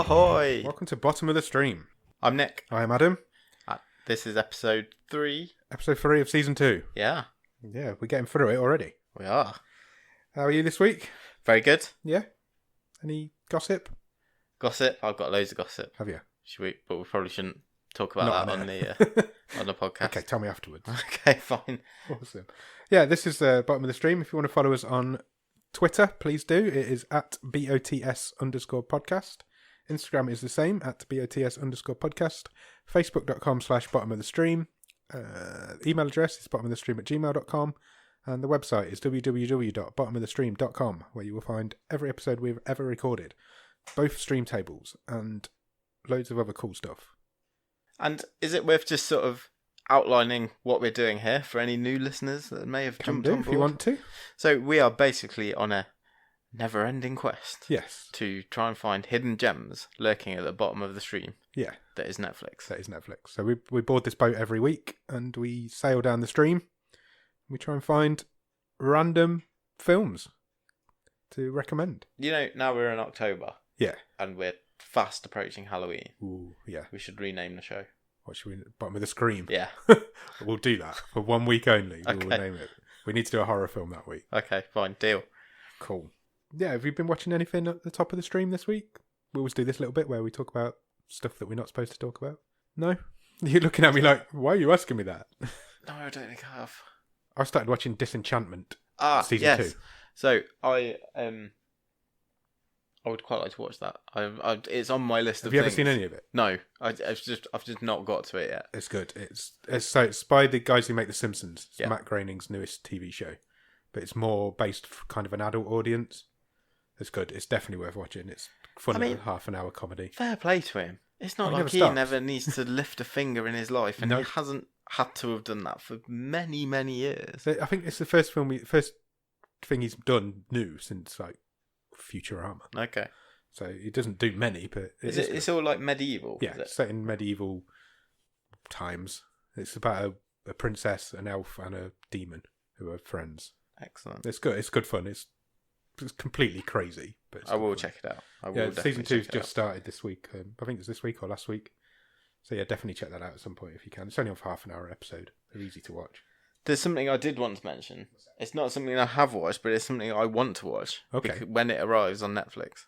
Ahoy! Welcome to Bottom of the Stream. I'm Nick. I am Adam. This is episode 3. Episode 3 of Season 2. Yeah, Yeah, we're getting through it already. we are. How are you this week? Very good. Yeah? Any gossip? Gossip. I've got loads of gossip. Have you? But we probably shouldn't talk about Not that on on air. the podcast. Okay, tell me afterwards. Okay, fine. Awesome. Yeah, this is the Bottom of the Stream. If you want to follow us on Twitter, please do. It is at BOTS_podcast. Instagram is the same, at BOTS_podcast. Facebook.com/bottom of the stream. Email address is bottomofthestream@gmail.com. And the website is www.bottomofthestream.com, where you will find every episode we've ever recorded. Both stream tables and loads of other cool stuff. And is it worth just sort of outlining what we're doing here for any new listeners that may have jumped on board? If you want to. So we are basically on a never-ending quest. Yes. To try and find hidden gems lurking at the bottom of the stream. Yeah. That is Netflix. That is Netflix. So we board this boat every week and we sail down the stream. We try and find random films to recommend. You know, now we're in October. Yeah. And we're fast approaching Halloween. Ooh, yeah. We should rename the show. What should we... Bottom of the Scream? Yeah. We'll do that. For 1 week only, we will Okay. name it. We need to do a horror film that week. Okay, fine. Deal. Cool. Yeah, have you been watching anything at the top of the stream this week? We always do this little bit where we talk about stuff that we're not supposed to talk about. No? You're looking at me like, why are you asking me that? No, I don't think I have. I started watching Disenchantment. Season yes. 2. So, I would quite like to watch that. It's on my list of Have you ever things. seen any of it? No. I've just not got to it yet. It's good. It's by the guys who make The Simpsons. It's Yeah. Matt Groening's newest TV show. But it's more based for kind of an adult audience. It's good. It's definitely worth watching. It's fun, I mean, half-an-hour comedy. Fair play to him. It's not Well, he like never he stops. never needs to lift a finger in his life, and No. he hasn't had to have done that for many, many years. So I think it's the first thing he's done new since like Futurama. Okay. So he doesn't do many, but It's all like medieval. yeah, is it? it's set in medieval times. It's about a princess, an elf, and a demon who are friends. Excellent. It's good. It's good fun. It's completely crazy, but it's I good will fun. check it out. I will Yeah, definitely season 2's check it just started this week. I think it's this week or last week. So yeah, definitely check that out at some point if you can. It's only on for half-an-hour episode. They're easy to watch. There's something I did want to mention. It's not something I have watched, but it's something I want to watch. Okay. When it arrives on Netflix.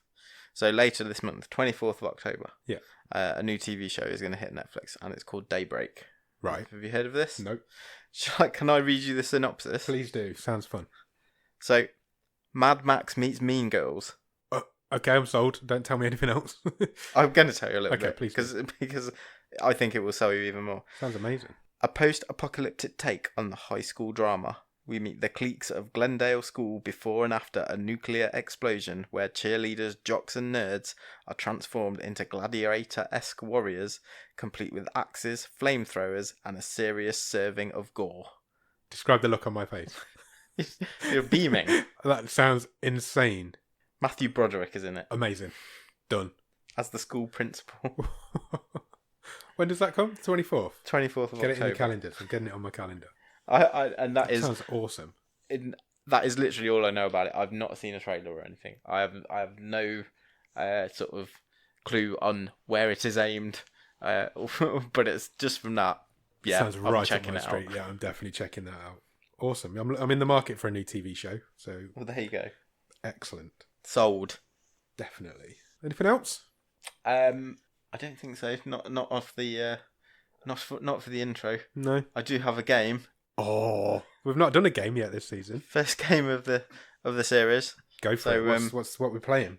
So later this month, 24th of October. Yeah. A new TV show is going to hit Netflix, and it's called Daybreak. Right. Have you heard of this? Nope. Can I read you the synopsis? Please do. Sounds fun. So, Mad Max meets Mean Girls. Okay, I'm sold. Don't tell me anything else. I'm going to tell you a little Okay, bit. please Because I think it will sell you even more. Sounds amazing. A post-apocalyptic take on the high school drama. We meet the cliques of Glendale School before and after a nuclear explosion where cheerleaders, jocks and nerds are transformed into gladiator-esque warriors, complete with axes, flamethrowers and a serious serving of gore. Describe the look on my face. You're beaming. That sounds insane. Matthew Broderick is in it Amazing. Done. as the school principal. When does that come? 24th? 24th of Get October. it in the calendars. I'm getting it on my calendar. And that is... Sounds awesome. That is literally all I know about it. I've not seen a trailer or anything. I have no sort of clue on where it is aimed, but it's just from that. Yeah, Sounds I'm right checking up my it street. out. Yeah, I'm definitely checking that out. Awesome. I'm in the market for a new TV show, so Well, there you go. excellent. Sold. Definitely. Anything else? I don't think so. Not off the not for the intro. No. I do have a game. Oh, we've not done a game yet this season. First game of the series. Go for it. What we're playing?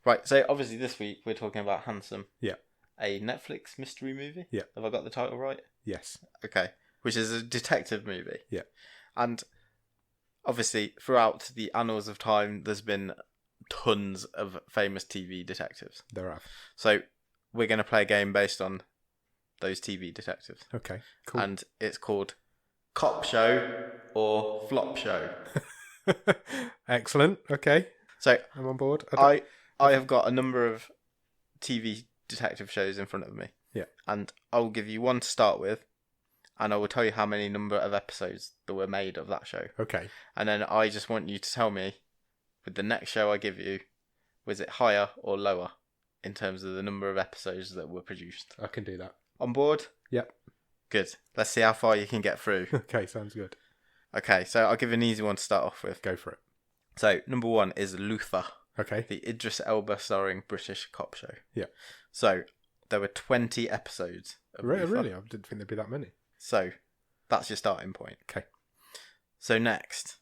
Right. So obviously this week we're talking about Handsome. Yeah. A Netflix mystery movie. Yeah. Have I got the title right? Yes. Okay. Which is a detective movie. Yeah. And obviously, throughout the annals of time, there's been tons of famous TV detectives. There are. So we're going to play a game based on those TV detectives. Okay. Cool. And it's called Cop Show or Flop Show. Excellent. Okay. So I'm on board. I have got a number of TV detective shows in front of me. Yeah. And I'll give you one to start with. And I will tell you how many number of episodes that were made of that show. Okay. And then I just want you to tell me, with the next show I give you, was it higher or lower in terms of the number of episodes that were produced. I can do that. On board? Yep. Good. Let's see how far you can get through. Okay, sounds good. Okay, so I'll give you an easy one to start off with. Go for it. So, number 1 is Luther. Okay. The Idris Elba starring British cop show. Yeah. So, there were 20 episodes of Luther. Really? I didn't think there'd be that many. So, that's your starting point. Okay. So, next,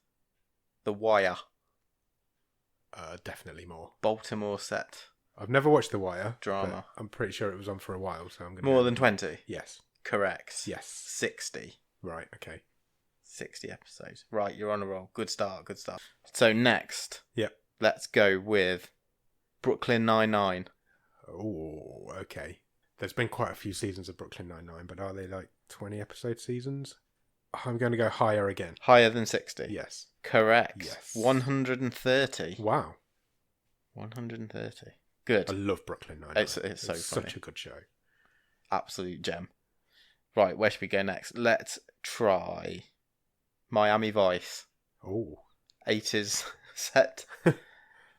The Wire. Definitely more. Baltimore set. I've never watched The Wire. Drama. I'm pretty sure it was on for a while, so I'm going to... More than 20? Yes. Correct. Yes. 60. Right, okay. 60 episodes. Right, you're on a roll. Good start, good start. So next, Yep. let's go with Brooklyn Nine-Nine. Oh, okay. There's been quite a few seasons of Brooklyn Nine-Nine, but are they like 20 episode seasons? I'm going to go higher again. Higher than 60? Yes. Correct. Yes. 130. Wow. 130. Good. I love Brooklyn Nine-Nine. It's so funny. Such a good show. Absolute gem. Right, where should we go next? Let's try Miami Vice. Oh. 80s set.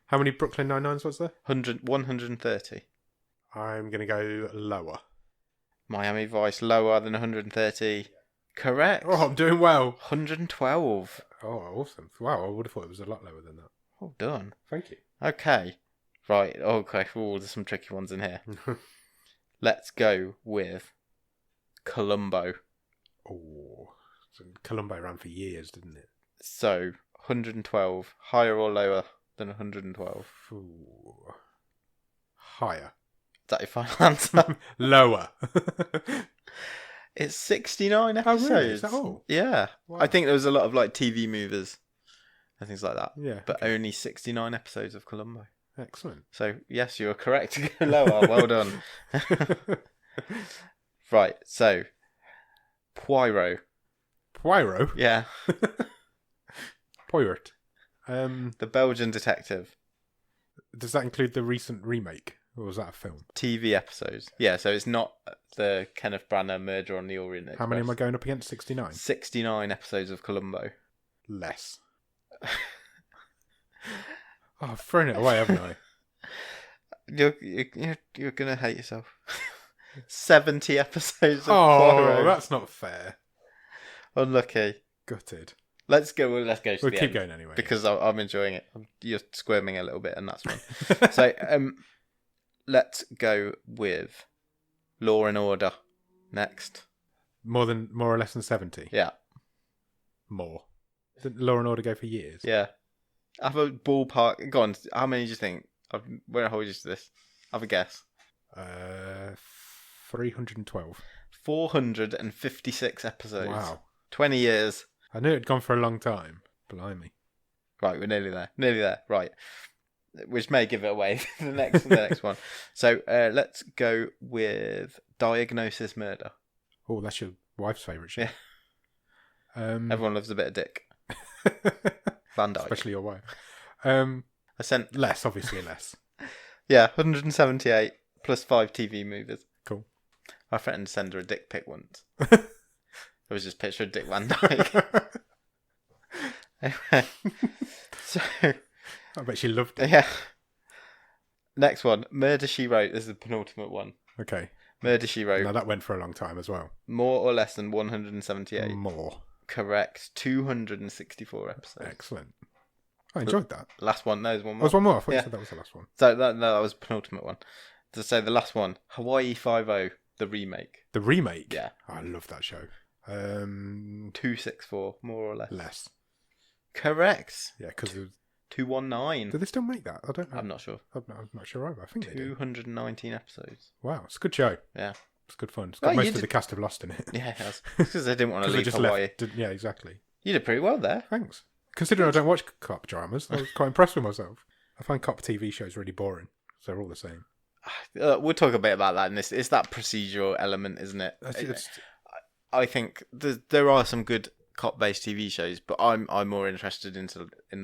How many Brooklyn Nine-Nines was there? 130. I'm going to go lower. Miami Vice lower than 130. Correct. Oh, I'm doing well. 112. Oh, awesome. Wow, I would have thought it was a lot lower than that. Well done. Thank you. Okay. Right, okay. Oh, there's some tricky ones in here. Let's go with Columbo. Oh, so Columbo ran for years, didn't it? So, 112. Higher or lower than 112? Ooh. Higher. Is that your final answer? Lower. It's 69 Oh, episodes. really? Is that all? Yeah. Wow. I think there was a lot of like TV movers and things like that. Yeah. But only 69 episodes of Columbo. Excellent. So, yes, you were correct to go lower. Well done. Right, so Poirot. Poirot? Yeah. Poirot. The Belgian detective. Does that include the recent remake? Or was that a film? TV episodes. Yeah, so it's not the Kenneth Branagh Murder on the Orient Express. How many am I going up against? 69? 69 episodes of Columbo. Less. Oh, I've thrown it away, haven't I? You're going to hate yourself. 70 episodes of Oh, Poirot. that's not fair. Unlucky. Gutted. Let's go to We'll the keep end, going anyway. because I'm enjoying it. You're squirming a little bit, and that's fine. So, let's go with Law and Order next. More or less than 70? Yeah. More. Didn't Law and Order go for years? Yeah. Have a ballpark. Go on. How many do you think? I won't hold you to this. Have a guess. 312. 456 episodes. Wow. 20 years. I knew it'd gone for a long time. Blimey. Right, we're nearly there. Nearly there. Right. Which may give it away. the next one. So let's go with Diagnosis Murder. Oh, that's your wife's favourite show. Yeah. Everyone loves a bit of dick. Van Dyke. Especially your wife. I sent Less, obviously less. Yeah, 178 plus 5 TV movies. Cool. I threatened to send her a dick pic once. It was just a picture of Dick Van Dyke. Anyway, so I bet she loved it. yeah. Next one, Murder She Wrote. This is the penultimate one. Okay. Murder She Wrote. Now that went for a long time as well. More or less than 178. More. Correct. 264 episodes. Excellent. I enjoyed that. Last one. No, there's one Oh, more. there's one more. I thought Yeah. you said that was the last one. So that was the penultimate one. To say the last one, Hawaii Five-0, the remake. The remake? Yeah. Oh, I love that show. 264, more or less. Less. Correct. Yeah, because 219. do they still make that? I don't know. I'm not sure. I'm not sure either. I think they do. 219 episodes. Wow, it's a good show. Yeah. It's good fun. It's got Oh, most you of did- the cast of Lost in it. Yeah, it has. Because they didn't want to Because they leave just Hawaii. left. Yeah, exactly. You did pretty well there. Thanks. Considering I don't watch cop dramas, I was quite impressed with myself. I find cop TV shows really boring. So they're all the same. We'll talk a bit about that in this. It's that procedural element, isn't it? It's- I think there are some good cop-based TV shows, but I'm more interested in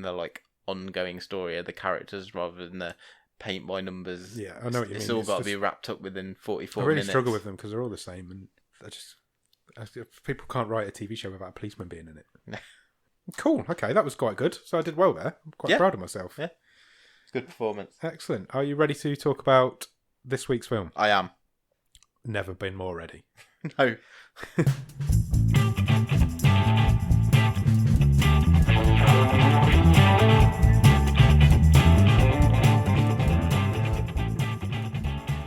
the like ongoing story of the characters rather than the paint by numbers. yeah, I know what you mean. It's all got to be wrapped up within 44 I really minutes. struggle with them because they're all the same, and people can't write a TV show without a policeman being in it. Cool. Okay, that was quite good. So I did well there. I'm quite Yeah. proud of myself. Yeah. It's good performance. Excellent. Are you ready to talk about this week's film? I am. Never been more ready. No.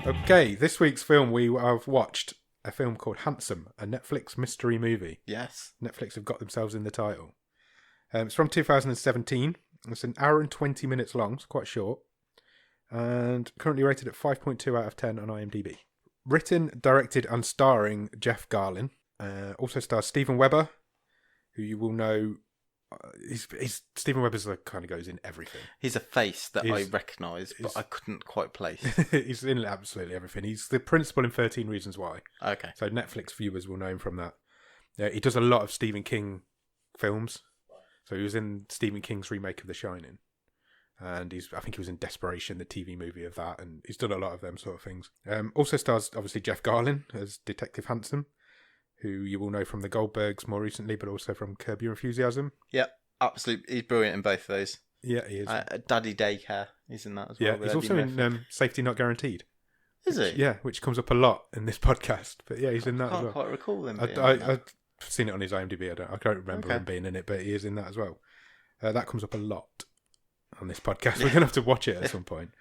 Okay, this week's film we have watched a film called Handsome, a Netflix mystery movie. Yes. Netflix have got themselves in the title. It's from 2017. It's an hour and 20 minutes long. It's quite short. And currently rated at 5.2 out of 10 on IMDb. Written, directed and starring Jeff Garlin. Also stars Steven Weber, who you will know. He's Steven Weber's kind of goes in everything. He's a face that I recognise, but I couldn't quite place. He's in absolutely everything. He's the principal in 13 Reasons Why. Okay. So Netflix viewers will know him from that. He does a lot of Stephen King films. So he was in Stephen King's remake of The Shining. And I think he was in Desperation, the TV movie of that. And he's done a lot of them sort of things. Also stars, obviously, Jeff Garlin as Detective Handsome, who you will know from The Goldbergs more recently, but also from Curb Your Enthusiasm. Yep, absolutely. He's brilliant in both of those. Yeah, he is. Daddy Daycare, he's in that as well. Yeah, he's also in Safety Not Guaranteed. Is he? Yeah, which comes up a lot in this podcast. But yeah, he's in that as well. I can't quite recall him being in I've that. seen it on his IMDb. I can't remember him being in it, but he is in that as well. That comes up a lot on this podcast. We're going to have to watch it at some point.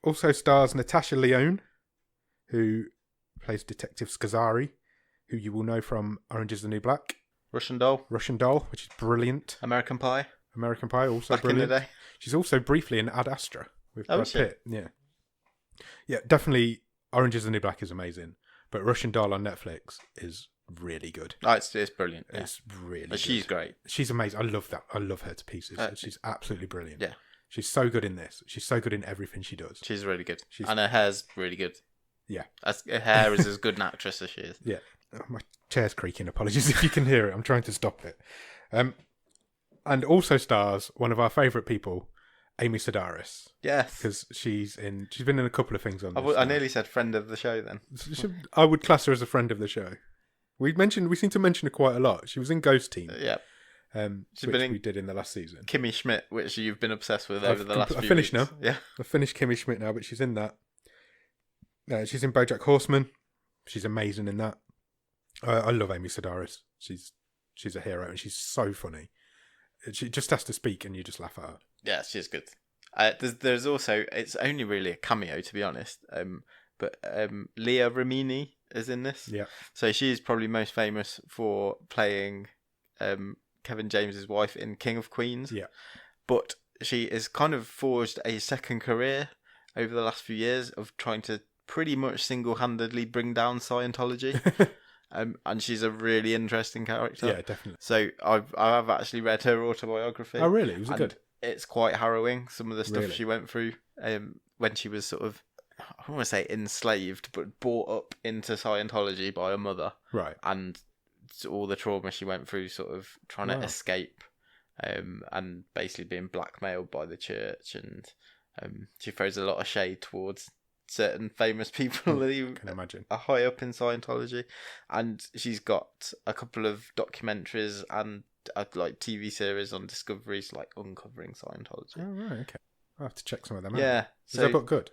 Also stars Natasha Lyonne, who plays Detective Scazzari, who you will know from Orange is the New Black. Russian Doll, which is brilliant. American Pie, also back brilliant. in the day. She's also briefly in Ad Astra with Brad is she? Pitt. Yeah, definitely. Orange is the New Black is amazing, but Russian Doll on Netflix is really good. Oh, it's brilliant. Yeah. It's really. But she's great. She's amazing. I love that. I love her to pieces. She's absolutely brilliant. Yeah, she's so good in this. She's so good in everything she does. she's really good, and her hair's really good. Yeah, Her hair is as good an actress as she is. Yeah. My chair's creaking. Apologies if you can hear it. I'm trying to stop it. And also stars one of our favourite people, Amy Sedaris. Yes, because she's been in a couple of things on this. I nearly said friend of the show then. I would class her as a friend of the show. We seem to mention her quite a lot. She was in Ghost Team. Yeah. We did in the last season. Kimmy Schmidt, which you've been obsessed with over the last few weeks. I finished now. Yeah. I finished Kimmy Schmidt now, but she's in that. She's in BoJack Horseman. She's amazing in that. I love Amy Sedaris. She's a hero and she's so funny. She just has to speak and you just laugh at her. Yeah, she's good. There's also, it's only really a cameo to be honest, but Leah Remini is in this. Yeah. So she's probably most famous for playing Kevin James's wife in King of Queens. Yeah. But she has kind of forged a second career over the last few years of trying to pretty much single-handedly bring down Scientology. And she's a really interesting character. Yeah, definitely. So I have actually read her autobiography. Oh, really? Was it good? It's quite harrowing, some of the stuff she went through when she was sort of, I don't want to say enslaved, but brought up into Scientology by her mother. Right. And all the trauma she went through sort of trying to escape and basically being blackmailed by the church. And she throws a lot of shade towards certain famous people that can imagine are high up in Scientology, and she's got a couple of documentaries and like TV series on Discovery's like uncovering Scientology. Oh right, okay. I'll have to check some of them out. Yeah, is that book good?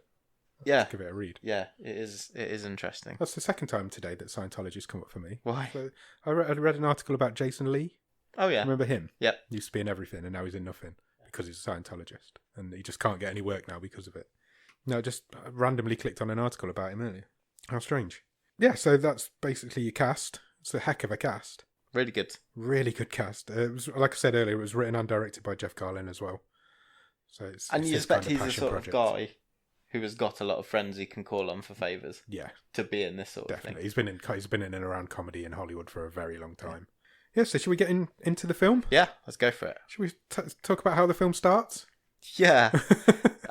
Yeah, give it a read. Yeah, it is interesting. That's the second time today that Scientology's come up for me. Why? So I read an article about Jason Lee. Oh yeah, remember him? Yep. He used to be in everything and now he's in nothing because he's a Scientologist and he just can't get any work now because of it. No, just randomly clicked on an article about him earlier. How strange. Yeah, so that's basically your cast. It's a heck of a cast. Really good. Really good cast. It was, like I said earlier, it was written and directed by Jeff Garlin as well. So it's you expect kind of he's the sort project. of guy who has got a lot of friends he can call on for favours. Yeah. To be in this sort of thing. He's been in and around comedy in Hollywood for a very long time. Yeah, so should we get into the film? Yeah, let's go for it. Should we talk about how the film starts? Yeah.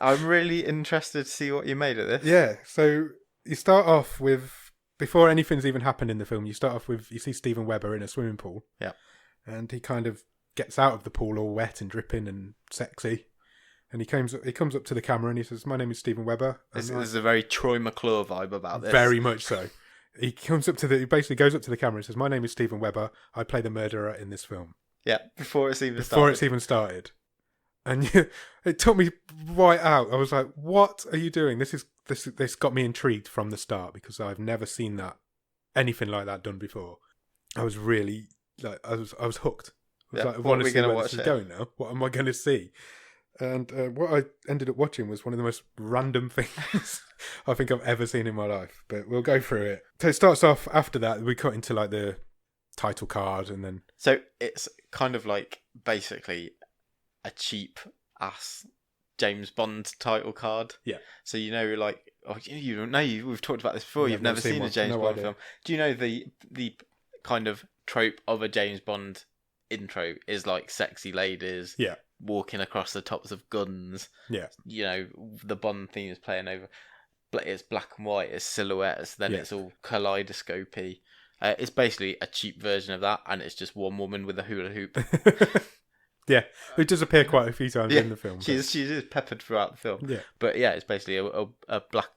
I'm really interested to see what you made of this. Yeah, so you start off with, before anything's even happened in the film, you see Steven Weber in a swimming pool. Yeah. And he kind of gets out of the pool all wet and dripping and sexy. And he comes up to the camera and he says, "My name is Steven Weber." There's a very Troy McClure vibe about this. Very much so. He basically goes up to the camera and says, "My name is Steven Weber. I play the murderer in this film." Yeah, before it's even started. And it took me right out. I was like, "What are you doing? This this got me intrigued from the start because I've never seen anything like that done before. I was really I was hooked. I was I want to see where this is going now. What am I going to see? And what I ended up watching was one of the most random things I think I've ever seen in my life. But we'll go through it. So it starts off after that. We cut into like the title card and then... So it's kind of like basically a cheap ass James Bond title card. Yeah. So like... Oh, you don't know. We've talked about this before. You've never seen a James Bond film. Do you know the kind of trope of a James Bond intro is like sexy ladies... Yeah. walking across the tops of guns. Yeah. The Bond theme is playing over. It's black and white, it's silhouettes, then it's all kaleidoscopy. It's basically a cheap version of that, and it's just one woman with a hula hoop. Yeah, it does appear quite a few times in the film. She is peppered throughout the film. Yeah. But yeah, it's basically a black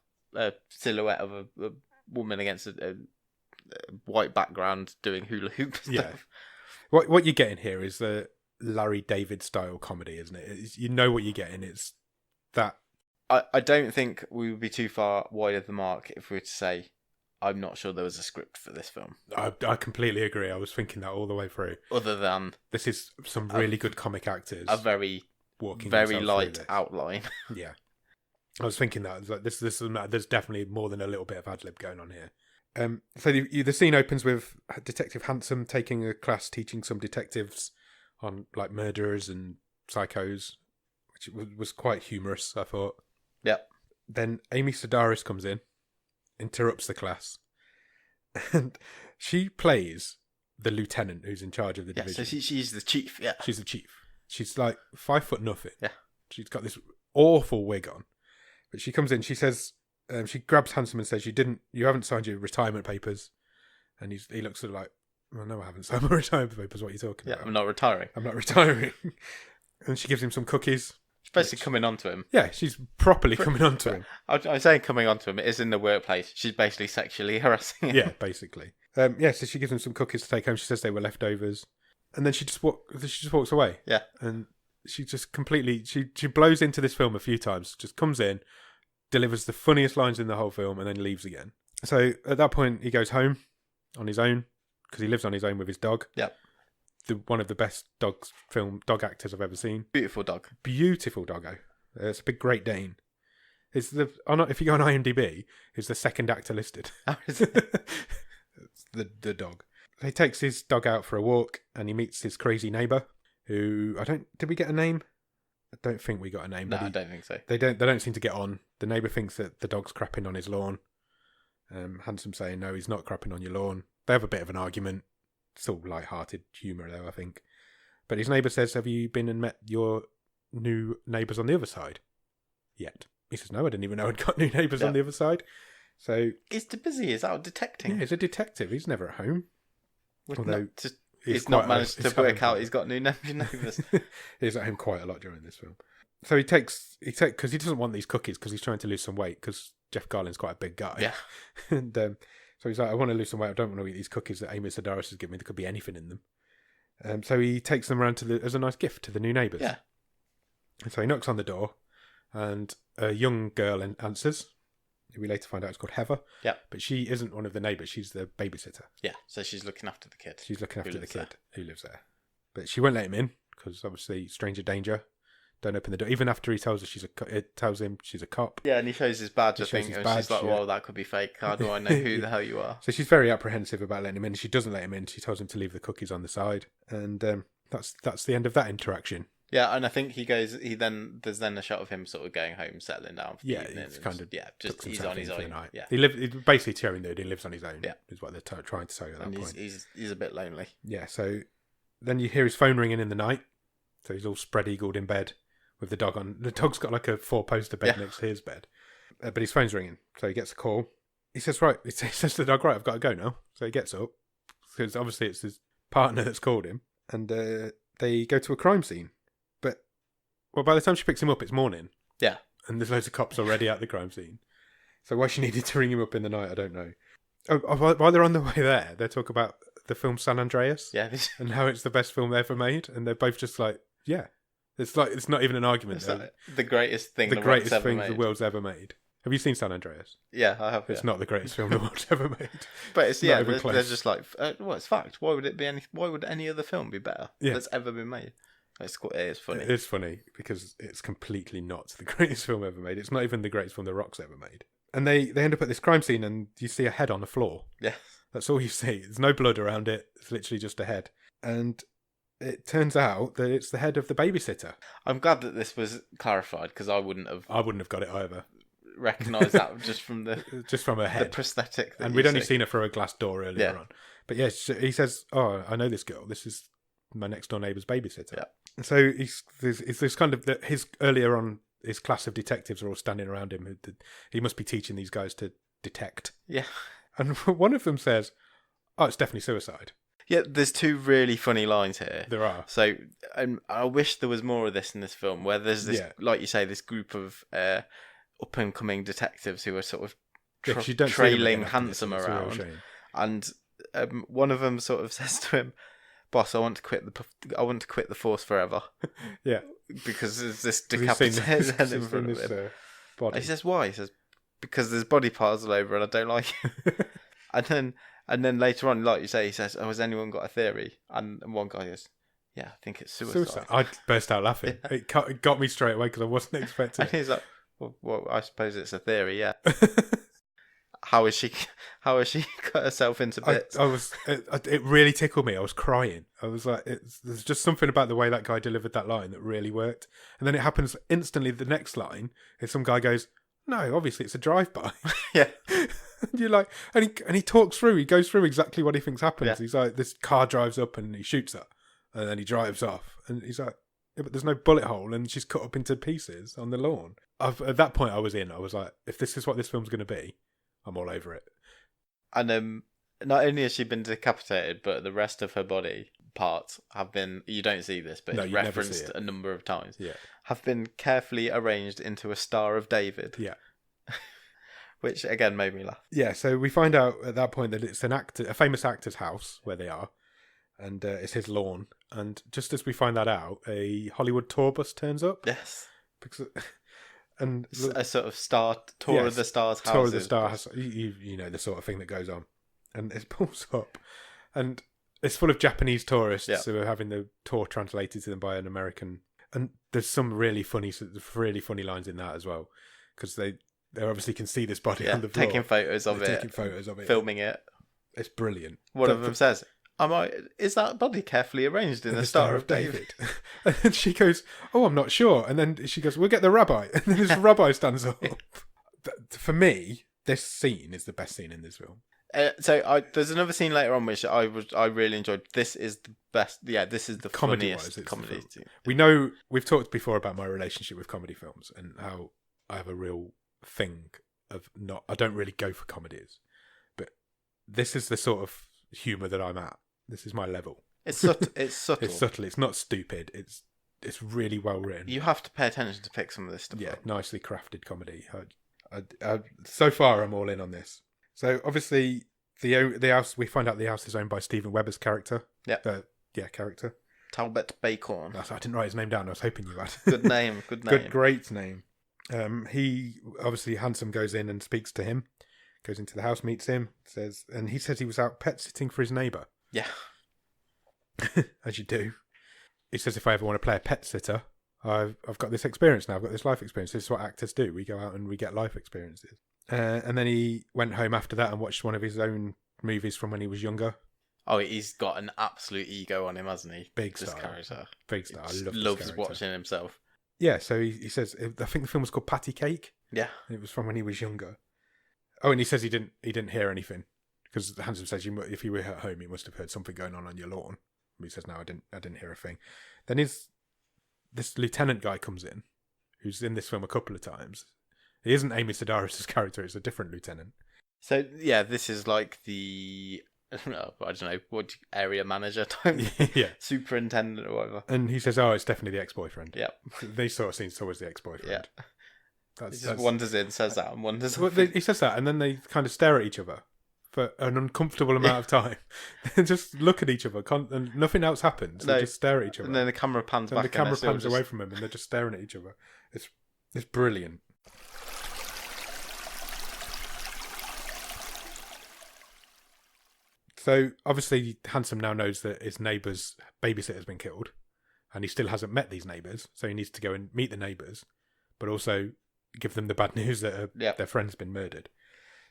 silhouette of a woman against a white background doing hula hoop stuff. Yeah. What you're getting here is the Larry David style comedy, isn't it? You know what you're getting. It's that. I don't think we would be too far wide of the mark if we were to say I'm not sure there was a script for this film. I completely agree. I was thinking that all the way through. Other than this is some really good comic actors. A very light outline. Yeah, I was thinking that. I was like, this there's definitely more than a little bit of ad lib going on here. So the scene opens with Detective Handsome taking a class teaching some detectives on like murderers and psychos, which was quite humorous, I thought. Yep. Then Amy Sedaris comes in, interrupts the class, and she plays the lieutenant who's in charge of the division. So she's the chief. Yeah, she's the chief. She's like 5'0". Yeah, she's got this awful wig on, but she comes in. She says, she grabs Handsome and says, "You haven't signed your retirement papers," and he looks at her like, "Well, no, I haven't signed my retirement papers. What are you talking about? I'm not retiring. I'm not retiring." And she gives him some cookies. She's basically coming on to him. Yeah, she's properly coming on to him. I'm saying coming on to him. It is in the workplace. She's basically sexually harassing him. Yeah, basically. So she gives him some cookies to take home. She says they were leftovers. And then she just walks away. Yeah. And she just completely... She blows into this film a few times. Just comes in, delivers the funniest lines in the whole film, and then leaves again. So at that point, he goes home on his own, because he lives on his own with his dog. Yep. One of the best dog actors I've ever seen. Beautiful dog. Beautiful doggo. It's a big Great Dane. If you go on IMDb, it's the second actor listed. Oh, is it? It's the dog. He takes his dog out for a walk, and he meets his crazy neighbour, who did we get a name? I don't think we got a name. No, I don't think so. They don't seem to get on. The neighbour thinks that the dog's crapping on his lawn. Handsome saying, no, he's not crapping on your lawn. They have a bit of an argument. It's all light-hearted humour, though, I think. But his neighbour says, have you been and met your new neighbours on the other side yet? He says, no, I didn't even know I'd got new neighbours on the other side. So he's too busy. He's out detecting. Yeah, he's a detective. He's never at home. Although he's not managed to work out he's got new neighbours. He's at home quite a lot during this film. So he takes because he doesn't want these cookies because he's trying to lose some weight because Jeff Garlin's quite a big guy. Yeah. And so he's like, I want to lose some weight. I don't want to eat these cookies that Amy Sedaris has given me. There could be anything in them. So he takes them around as a nice gift to the new neighbours. Yeah. And so he knocks on the door, and a young girl answers. We later find out it's called Heather. Yeah. But she isn't one of the neighbours. She's the babysitter. Yeah. So she's looking after the kid. She's looking after the kid who lives there. But she won't let him in because obviously stranger danger. Don't open the door. Even after he tells her it tells him she's a cop. Yeah, and he shows his badge, I think. And she's like, well, that could be fake. How do I know who the hell you are? So she's very apprehensive about letting him in. She doesn't let him in. She tells him to leave the cookies on the side. And that's the end of that interaction. Yeah, and I think there's then a shot of him sort of going home, settling down for the evening. He's kind of he's on his own. Yeah, he's basically showing that he lives on his own. Yeah, is what they're trying to say at that point. He's a bit lonely. Yeah, so then you hear his phone ringing in the night. So he's all spread eagled in bed with the dog on. The dog's got like a 4-poster bed next to his bed, but his phone's ringing. So he gets a call. He says, he says to the dog, right, I've got to go now. So he gets up because obviously it's his partner that's called him, and they go to a crime scene. Well, by the time she picks him up, it's morning. Yeah. And there's loads of cops already at the crime scene. So why she needed to ring him up in the night, I don't know. While they're on the way there, they talk about the film San Andreas. Yeah. And how it's the best film ever made. And they're both just like, yeah. It's not even an argument. It's like the greatest thing the world's ever made. Have you seen San Andreas? Yeah, I have. It's not the greatest film the world's ever made. But it's Not even they're just like, well, it's fact. Why would any other film be better that's ever been made? It is funny. It is funny because it's completely not the greatest film ever made. It's not even the greatest film The Rock's ever made. And they end up at this crime scene and you see a head on the floor. Yeah. That's all you see. There's no blood around it. It's literally just a head. And it turns out that it's the head of the babysitter. I'm glad that this was clarified because I wouldn't have got it either. Recognised that just from her head, the prosthetic. And we'd only seen her through a glass door earlier on. But yes, he says, "Oh, I know this girl. This is my next door neighbour's babysitter." Yeah. So there's this kind of his earlier on. His class of detectives are all standing around him. He must be teaching these guys to detect. Yeah. And one of them says, "Oh, it's definitely suicide." Yeah, there's two really funny lines here. There are. So, I wish there was more of this in this film, where there's this, like you say, this group of up and coming detectives who are sort of trailing Handsome around, and one of them sort of says to him, "Boss, I want to quit the force forever." Yeah, because there's this decapitated head in front of him. Body. He says, "Why?" He says, "Because there's body parts all over, and I don't like it." and then later on, like you say, he says, "Oh, has anyone got a theory?" And one guy goes, "Yeah, I think it's suicide." I burst out laughing. Yeah. It got me straight away because I wasn't expecting. And he's like, "Well, I suppose it's a theory, yeah." How has she cut herself into bits? It really tickled me. I was crying. I was like, there's just something about the way that guy delivered that line that really worked. And then it happens instantly. The next line is some guy goes, "No, obviously it's a drive-by." Yeah. And you're like, and he talks through. He goes through exactly what he thinks happens. Yeah. He's like, this car drives up and he shoots her, and then he drives off. And he's like, "Yeah, but there's no bullet hole, and she's cut up into pieces on the lawn." At that point, I was in. I was like, if this is what this film's going to be, I'm all over it. And not only has she been decapitated, but the rest of her body parts have been, you don't see this, but it's referenced a number of times, have been carefully arranged into a Star of David. Yeah. Which, again, made me laugh. Yeah, so we find out at that point that it's a famous actor's house where they are, and it's his lawn. And just as we find that out, a Hollywood tour bus turns up. Yes. And a sort of tour of the stars houses. Tour of the stars. You know the sort of thing that goes on. And it pulls up, and it's full of Japanese tourists who are having the tour translated to them by an American. And there's some really funny lines in that as well, because they obviously can see this body on the floor. Taking photos of it, filming it. It's brilliant. One of them says, "Is that body carefully arranged in the Star of David?" And then she goes, "Oh, I'm not sure." And then she goes, "We'll get the rabbi." And then this rabbi stands up. For me, this scene is the best scene in this film. There's another scene later on which I really enjoyed. This is the best. Yeah, this is the funniest comedy. We know we've talked before about my relationship with comedy films and how I have a real thing of I don't really go for comedies, but this is the sort of humour that I'm at. This is my level. It's subtle. It's subtle. It's not stupid. It's really well written. You have to pay attention to pick some of this stuff. Yeah, nicely crafted comedy. So far, I'm all in on this. So obviously, the house. We find out the house is owned by Stephen Webber's character. Yeah. Character. Talbot Bacon. I didn't write his name down. I was hoping you had. Good name. Great name. He obviously Handsome goes in and speaks to him. Goes into the house, meets him, he says he was out pet sitting for his neighbour. Yeah. As you do. He says, if I ever want to play a pet sitter, I've got this experience now. I've got this life experience. This is what actors do. We go out and we get life experiences. And then he went home after that and watched one of his own movies from when he was younger. Oh, he's got an absolute ego on him, hasn't he? Big this star. Character. Big star. Loves watching himself. Yeah, so he says, I think the film was called Patty Cake. Yeah. And it was from when he was younger. Oh, and he says he didn't hear anything. Because Handsome says if you were at home, you must have heard something going on your lawn. He says, "No, I didn't hear a thing." Then this lieutenant guy comes in, who's in this film a couple of times. He isn't Amy Sedaris' character; it's a different lieutenant. So yeah, this is like the I don't know what area manager type, superintendent or whatever. And he says, "Oh, it's definitely the ex-boyfriend." Yeah, they sort of seem towards the ext-boyfriend. Yeah, he just wanders in, says that, and wanders. Well, he says that, and then they kind of stare at each other for an uncomfortable amount of time. They just look at each other, and nothing else happens. They just stare at each other. And then the camera pans back. And the camera pans away from them, and they're just staring at each other. It's brilliant. So obviously Handsome now knows that his neighbour's babysitter's been killed, and he still hasn't met these neighbours, so he needs to go and meet the neighbours, but also give them the bad news that their friend's been murdered.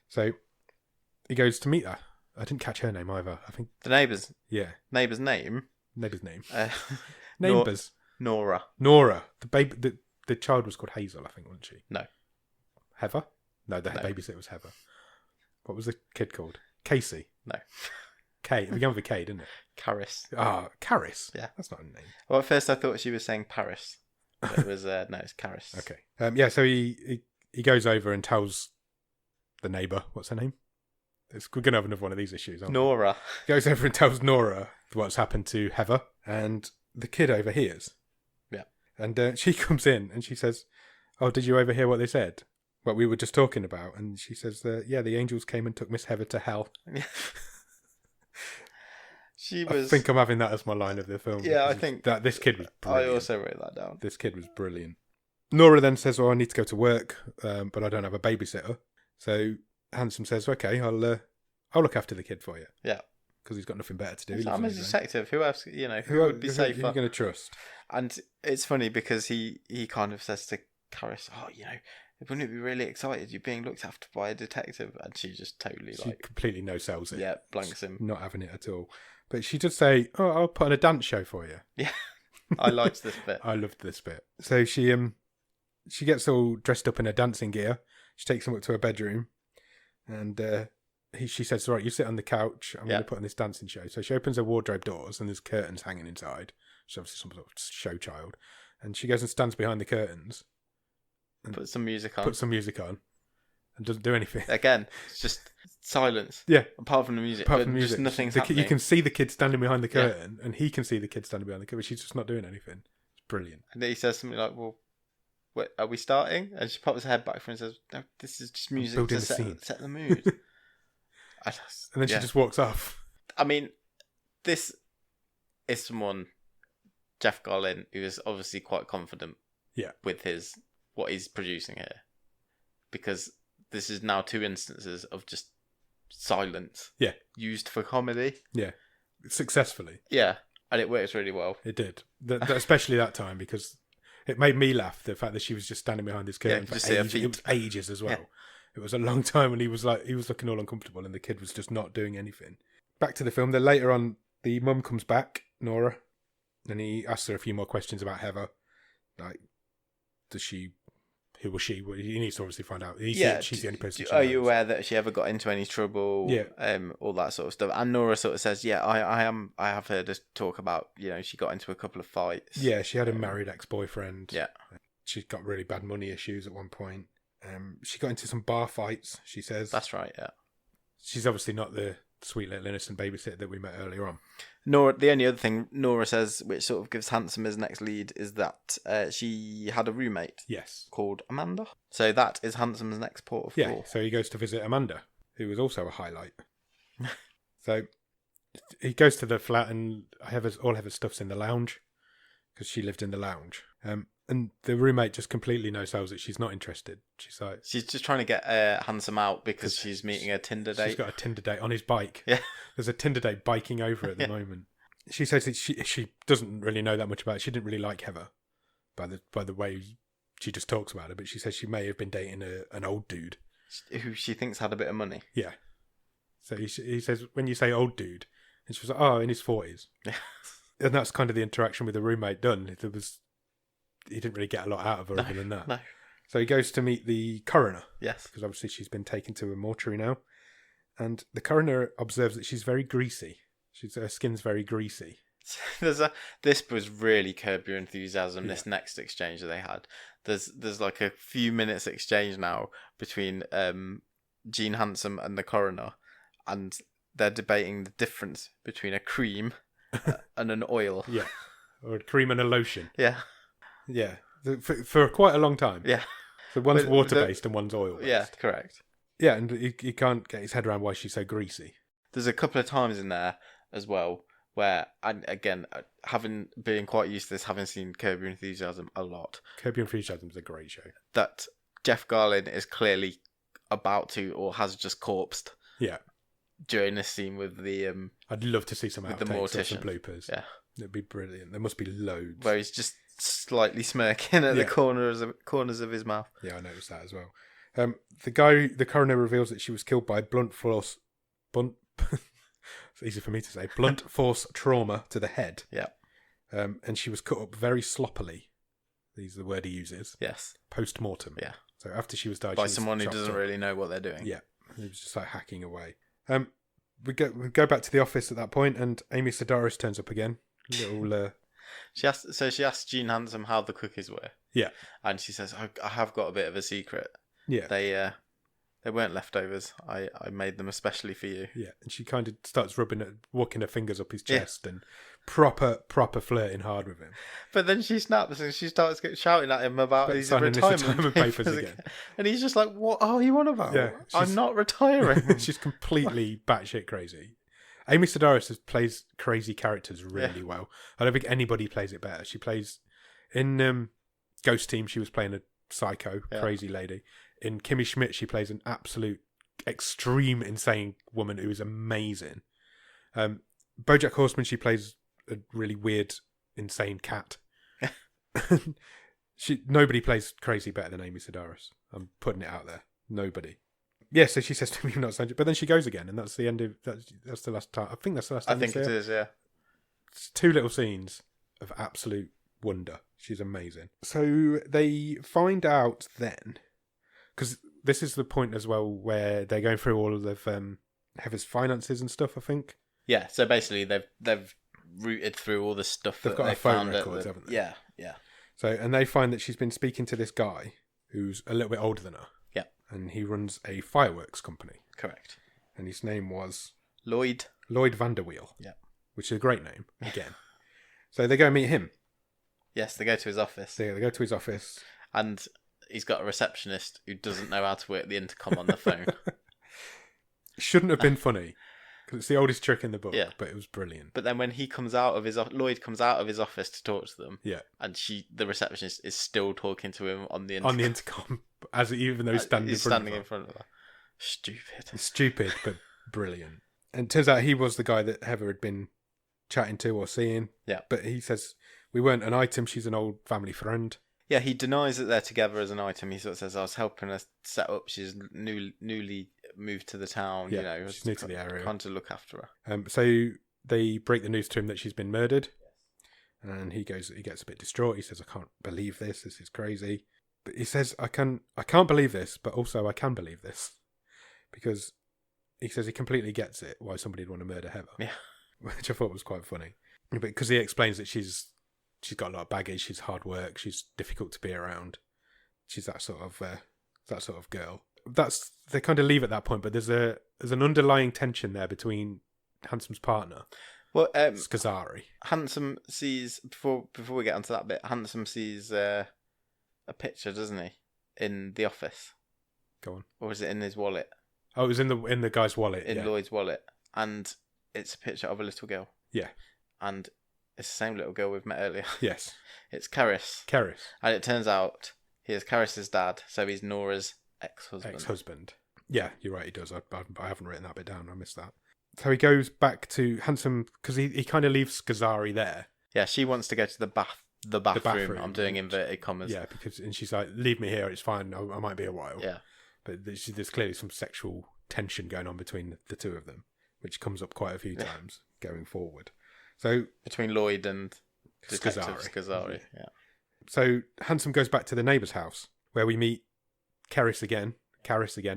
So he goes to meet her. I didn't catch her name either. I think The neighbours. Yeah. Neighbour's name. Neighbour's name. Neighbours. Nora. Nora. The child was called Hazel, I think, wasn't she? No. Heather? No, the babysitter was Heather. What was the kid called? Casey? No. K. It began with a K, didn't it? Caris. Caris? Yeah. That's not a name. Well, at first I thought she was saying Paris. But it was, no, it's Caris. Okay. So he goes over and tells the neighbour, what's her name? We're going to have another one of these issues, aren't we? Nora. Goes over and tells Nora what's happened to Heather, and the kid overhears. Yeah. And she comes in and she says, "Oh, did you overhear what they said? What we were just talking about?" And she says, "Yeah, the angels came and took Miss Heather to hell." I think I'm having that as my line of the film. Yeah, I think that this kid was brilliant. I also wrote that down. This kid was brilliant. Nora then says, "Well, I need to go to work, but I don't have a babysitter." So Handsome says, "Okay, I'll look after the kid for you." Yeah, because he's got nothing better to do. I'm a detective. Who else? Who would be safer? Who are you going to trust? And it's funny because he kind of says to Caris, "Oh, wouldn't it be really excited? You're being looked after by a detective," and she just totally completely no sells it. Yeah, blanks him. Not having it at all. But she does say, "Oh, I'll put on a dance show for you." Yeah, I liked this bit. I loved this bit. So she gets all dressed up in her dancing gear. She takes him up to her bedroom, and she says, "Right, you sit on the couch. I'm going to put on this dancing show." So she opens her wardrobe doors, and there's curtains hanging inside. She's obviously some sort of show child, and she goes and stands behind the curtains. And put some music on, and doesn't do anything. Again, it's just silence. Yeah. Apart from the music. Just nothing's happening. You can see the kid standing behind the curtain, and he can see the kid standing behind the curtain, but she's just not doing anything. It's brilliant. And then he says something like, "Well, are we starting?" And she pops her head back and says, "No, this is just music to set the mood." And then she just walks off. I mean, this is someone, Jeff Garlin, who is obviously quite confident with what he's producing here. Because this is now 2 instances of just silence used for comedy. Yeah, successfully. Yeah, and it works really well. It did. Especially that time, because it made me laugh, the fact that she was just standing behind this curtain for ages. It was ages as well. Yeah. It was a long time, and he was looking all uncomfortable, and the kid was just not doing anything. Back to the film. Then later on, the mum comes back, Nora, and he asks her a few more questions about Heather. Like, who was she? He needs to obviously find out. She's the only person. Are you aware that she ever got into any trouble? Yeah. All that sort of stuff. And Nora sort of says, "Yeah, I have heard us talk about, she got into a couple of fights." Yeah, she had a married ex-boyfriend. Yeah. She's got really bad money issues at one point. She got into some bar fights, she says. That's right, yeah. She's obviously not the sweet little innocent babysitter that we met earlier on. Nora, the only other thing Nora says, which sort of gives Handsome his next lead, is that she had a roommate. Yes. Called Amanda. So that is Handsome's next port of call. Yeah, so he goes to visit Amanda, who was also a highlight. So he goes to the flat, and all Heather's stuff's in the lounge, because she lived in the lounge. And the roommate just completely no-sells it. She's not interested. She's just trying to get Handsome out because she's meeting a Tinder date. She's got a Tinder date on his bike. Yeah. There's a Tinder date biking over at the moment. She says that she doesn't really know that much about it. She didn't really like Heather by the way she just talks about her, but she says she may have been dating an old dude. Who she thinks had a bit of money. Yeah. So he says, when you say old dude, and she was like, "Oh, in his 40s. Yeah. And that's kind of the interaction with the roommate done. He didn't really get a lot out of her other than that. No. So he goes to meet the coroner. Yes. Because obviously she's been taken to a mortuary now. And the coroner observes that she's very greasy. Her skin's very greasy. This was really Curb Your Enthusiasm, this next exchange that they had. There's like a few minutes exchange now between Gene Handsome and the coroner. And they're debating the difference between a cream and an oil. Yeah. Or a cream and a lotion. Yeah. Yeah, for quite a long time. Yeah. So one's water-based and one's oil-based. Yeah, correct. Yeah, and he can't get his head around why she's so greasy. There's a couple of times in there as well where, and again, being quite used to this, having seen Curb Your Enthusiasm a lot. Curb Your Enthusiasm is a great show. That Jeff Garlin is clearly about to, or has just corpsed. Yeah. during this scene with the I'd love to see some with the outtakes or mortician. some bloopers. Yeah, It'd be brilliant. There must be loads. where he's just slightly smirking at the corners of his mouth. Yeah, I noticed that as well. The coroner reveals that she was killed by blunt force it's easy for me to say, blunt force trauma to the head. Yeah. And she was cut up very sloppily. These are the word he uses. Yes. Post-mortem. Yeah. So after she was died, by she was someone who chopped doesn't up. really know what they're doing. Yeah. He was just like hacking away. We go back to the office at that point, and Amy Sedaris turns up again. She asks Jean Handsome how the cookies were. Yeah. And she says, I have got a bit of a secret. Yeah. They weren't leftovers. I made them especially for you. Yeah. And she kind of starts walking her fingers up his chest and proper flirting hard with him. But then she snaps and she starts shouting at him about his retirement papers again. And he's just like, what are you on about? Yeah, I'm not retiring. She's completely batshit crazy. Amy Sedaris plays crazy characters really well. I don't think anybody plays it better. She plays... In Ghost Team, she was playing a psycho, crazy lady. In Kimmy Schmidt, she plays an absolute extreme insane woman who is amazing. BoJack Horseman, she plays a really weird, insane cat. Nobody plays crazy better than Amy Sedaris. I'm putting it out there. Nobody. Yeah, so she says to me, not Sanjay, but then she goes again, and that's the end of that's the last time. I think that's the last time. I think it is, yeah. It's 2 little scenes of absolute wonder. She's amazing. So they find out then, because this is the point as well where they're going through all of Heather's finances and stuff, I think. Yeah, so basically they've rooted through all the stuff They've that got they her phone found records, haven't they? Yeah, yeah. So, and they find that she's been speaking to this guy who's a little bit older than her. Yeah. And he runs a fireworks company. Correct. And his name was... Lloyd Vanderweel. Yeah. Which is a great name, again. So they go and meet him. Yes, they go to his office. They go to his office. And he's got a receptionist who doesn't know how to work the intercom on the phone. Shouldn't have been funny. Because it's the oldest trick in the book, Yeah. but it was brilliant. But then when he comes out of Lloyd comes out of his office to talk to them. Yeah. And the receptionist, is still talking to him on the intercom. On the intercom, even though he's standing in front of her. Stupid. Stupid, but brilliant. And it turns out he was the guy that Heather had been chatting to or seeing. Yeah. But he says, we weren't an item, she's an old family friend. Yeah, he denies that they're together as an item. He sort of says, I was helping her set up. She's newly moved to the town. Yeah, she's new to the area. Trying to look after her. So they break the news to him that she's been murdered. Yes. And he gets a bit distraught. He says, I can't believe this. This is crazy. But he says, I can't believe this, but also I can believe this. Because he says he completely gets it, why somebody'd want to murder Heather. Yeah. Which I thought was quite funny. Because he explains that she's got a lot of baggage, she's hard work, she's difficult to be around. She's that sort of girl. They kind of leave at that point, but there's an underlying tension there between Handsome's partner, Scazzari. Handsome sees before we get onto that bit. Handsome sees a picture, doesn't he, in the office? Go on. Or is it in his wallet? Oh, it was in the guy's wallet. In Lloyd's wallet, and it's a picture of a little girl. Yeah. And it's the same little girl we've met earlier. Yes. It's Karis. And it turns out he is Karis's dad, so he's Nora's ex-husband. Yeah, you're right, he does. I haven't written that bit down. I missed that. So he goes back to Handsome, because he kind of leaves Scazzari there. Yeah, she wants to go to the bathroom. I'm doing inverted commas. Yeah, and she's like, leave me here, it's fine, I might be a while. Yeah. But there's clearly some sexual tension going on between the two of them, which comes up quite a few times going forward. So between Lloyd and Scazzari. Yeah. So Handsome goes back to the neighbour's house where we meet Karis again,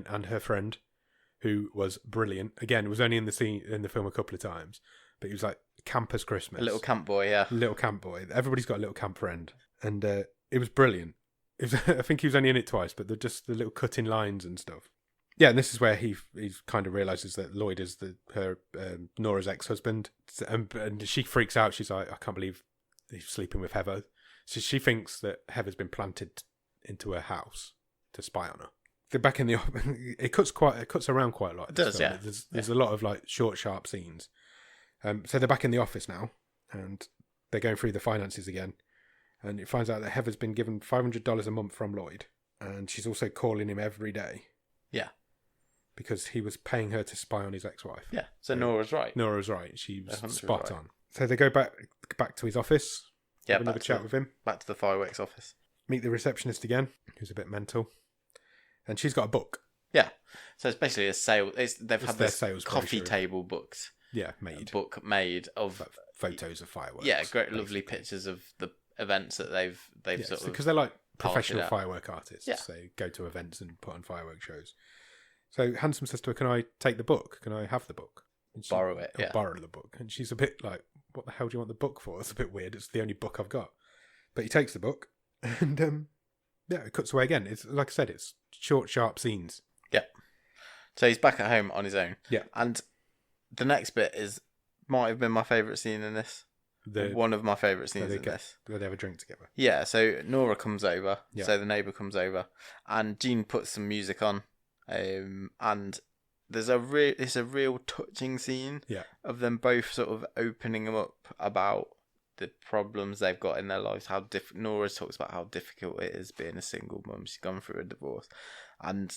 and her friend, who was brilliant. Again, was only in the film a couple of times, but he was like campus Christmas. A little camp boy, yeah. Little camp boy. Everybody's got a little camp friend, and it was brilliant. I think he was only in it twice, but just the little cutting lines and stuff. Yeah, and this is where he kind of realises that Lloyd is her Nora's ex-husband, and she freaks out. She's like, I can't believe he's sleeping with Heather. So she thinks that Heather's been planted into her house to spy on her. They're back in the it cuts around quite a lot. It does, yeah. There's a lot of like short, sharp scenes. So they're back in the office now, and they're going through the finances again. And it finds out that Heather's been given $500 a month from Lloyd, and she's also calling him every day. Yeah. because he was paying her to spy on his ex-wife. Yeah, so Nora's right. Nora was right. She was 100% spot right. on. So they go back to his office. Yeah, have another chat with him. Back to the fireworks office. Meet the receptionist again, who's a bit mental. And she's got a book. Yeah. So it's basically a sale. They've had their this sales coffee brochure. table books. Yeah, Book made of photos of fireworks. Yeah, great, lovely pictures of the events that they've sort of, because they're like professional out. firework artists. Yeah. They go to events and put on firework shows. So Handsome says to her, "Can I take the book? Can I have the book?" And Borrow it. Yeah. Borrow the book. And she's a bit like, "What the hell do you want the book for? It's a bit weird. It's the only book I've got." But he takes the book, and it cuts away again. It's like I said, it's short, sharp scenes. Yeah. So he's back at home on his own. Yeah. And the next bit might have been my favourite scene in this. One of my favourite scenes in this. Where they have a drink together. Yeah, so Nora comes over. Yeah. So the neighbour comes over, and Jean puts some music on, and there's it's a real touching scene. Yeah. Of them both sort of opening up about the problems they've got in their lives. How Nora talks about how difficult it is being a single mum. She's gone through a divorce, and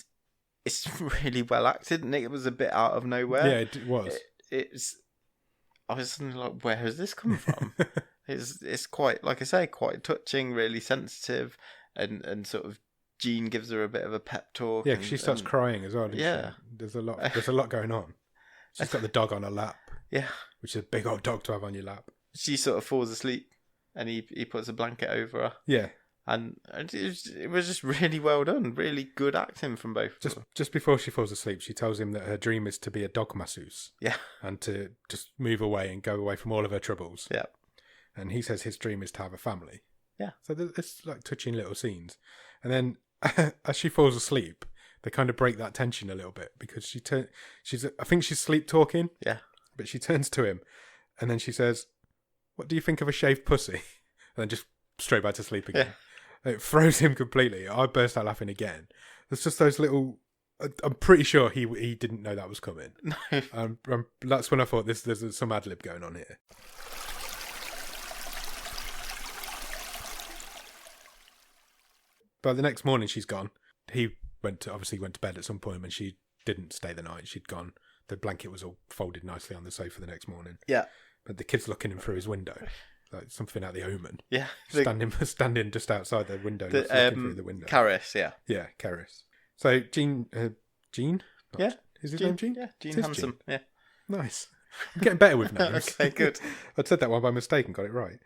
it's really well acted. And it was a bit out of nowhere. Yeah, it was. I was suddenly like, where has this come from? It's quite, like I say, quite touching, really sensitive, and sort of Jean gives her a bit of a pep talk. Yeah, she starts crying as well. Yeah, there's a lot going on. She's got the dog on her lap. Yeah, which is a big old dog to have on your lap. She sort of falls asleep, and he puts a blanket over her. Yeah. And it was just really well done. Really good acting from both. Just before she falls asleep, she tells him that her dream is to be a dog masseuse. Yeah. And to just move away and go away from all of her troubles. Yeah. And he says his dream is to have a family. Yeah. So it's like touching little scenes. And then as she falls asleep, they kind of break that tension a little bit because I think she's sleep talking. Yeah. But she turns to him and then she says, "What do you think of a shaved pussy?" And then just straight back to sleep again. Yeah. It throws him completely. I burst out laughing again. There's just those little... I'm pretty sure he didn't know that was coming. No. That's when I thought there's some ad-lib going on here. But the next morning she's gone. He obviously went to bed at some point and she didn't stay the night. She'd gone. The blanket was all folded nicely on the sofa the next morning. Yeah. But the kid's looking in through his window. Like something out of The Omen. Yeah. Standing just outside the window. Looking through the window. Karis, yeah. Yeah, Karis. So Jean? Yeah. Is his name Jean? Yeah, Jean Handsome. Yeah. Nice. I'm getting better with names. Okay, good. I'd said that one by mistake and got it right.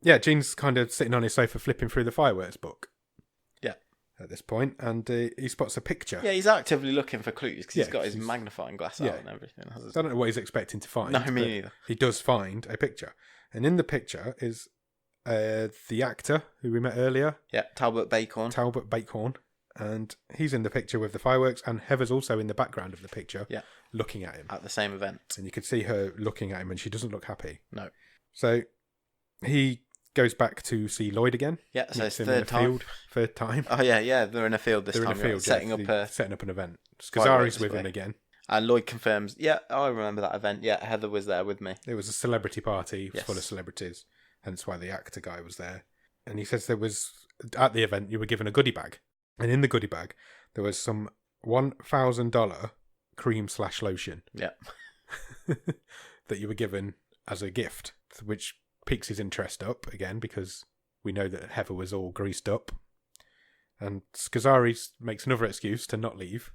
Yeah, Jean's kind of sitting on his sofa flipping through the fireworks book. Yeah. At this point, and he spots a picture. Yeah, he's actively looking for clues because he's got his magnifying glass out and everything. I don't know what he's expecting to find. No, me neither. He does find a picture. And in the picture is the actor who we met earlier. Yeah, Talbot Bacon. And he's in the picture with the fireworks, and Heather's also in the background of the picture, looking at him. At the same event. And you could see her looking at him, and she doesn't look happy. No. So he goes back to see Lloyd again. Yeah, so it's third time. Third time. Oh, yeah, they're in a field this time. In a field, setting up an event. Scazzari's with him again. And Lloyd confirms, yeah, I remember that event. Yeah, Heather was there with me. It was a celebrity party. It was full of celebrities. Hence why the actor guy was there. And he says at the event, you were given a goodie bag. And in the goodie bag, there was some $1,000 cream/lotion. Yeah. that you were given as a gift, which piques his interest up again because we know that Heather was all greased up. And Scazzari makes another excuse to not leave.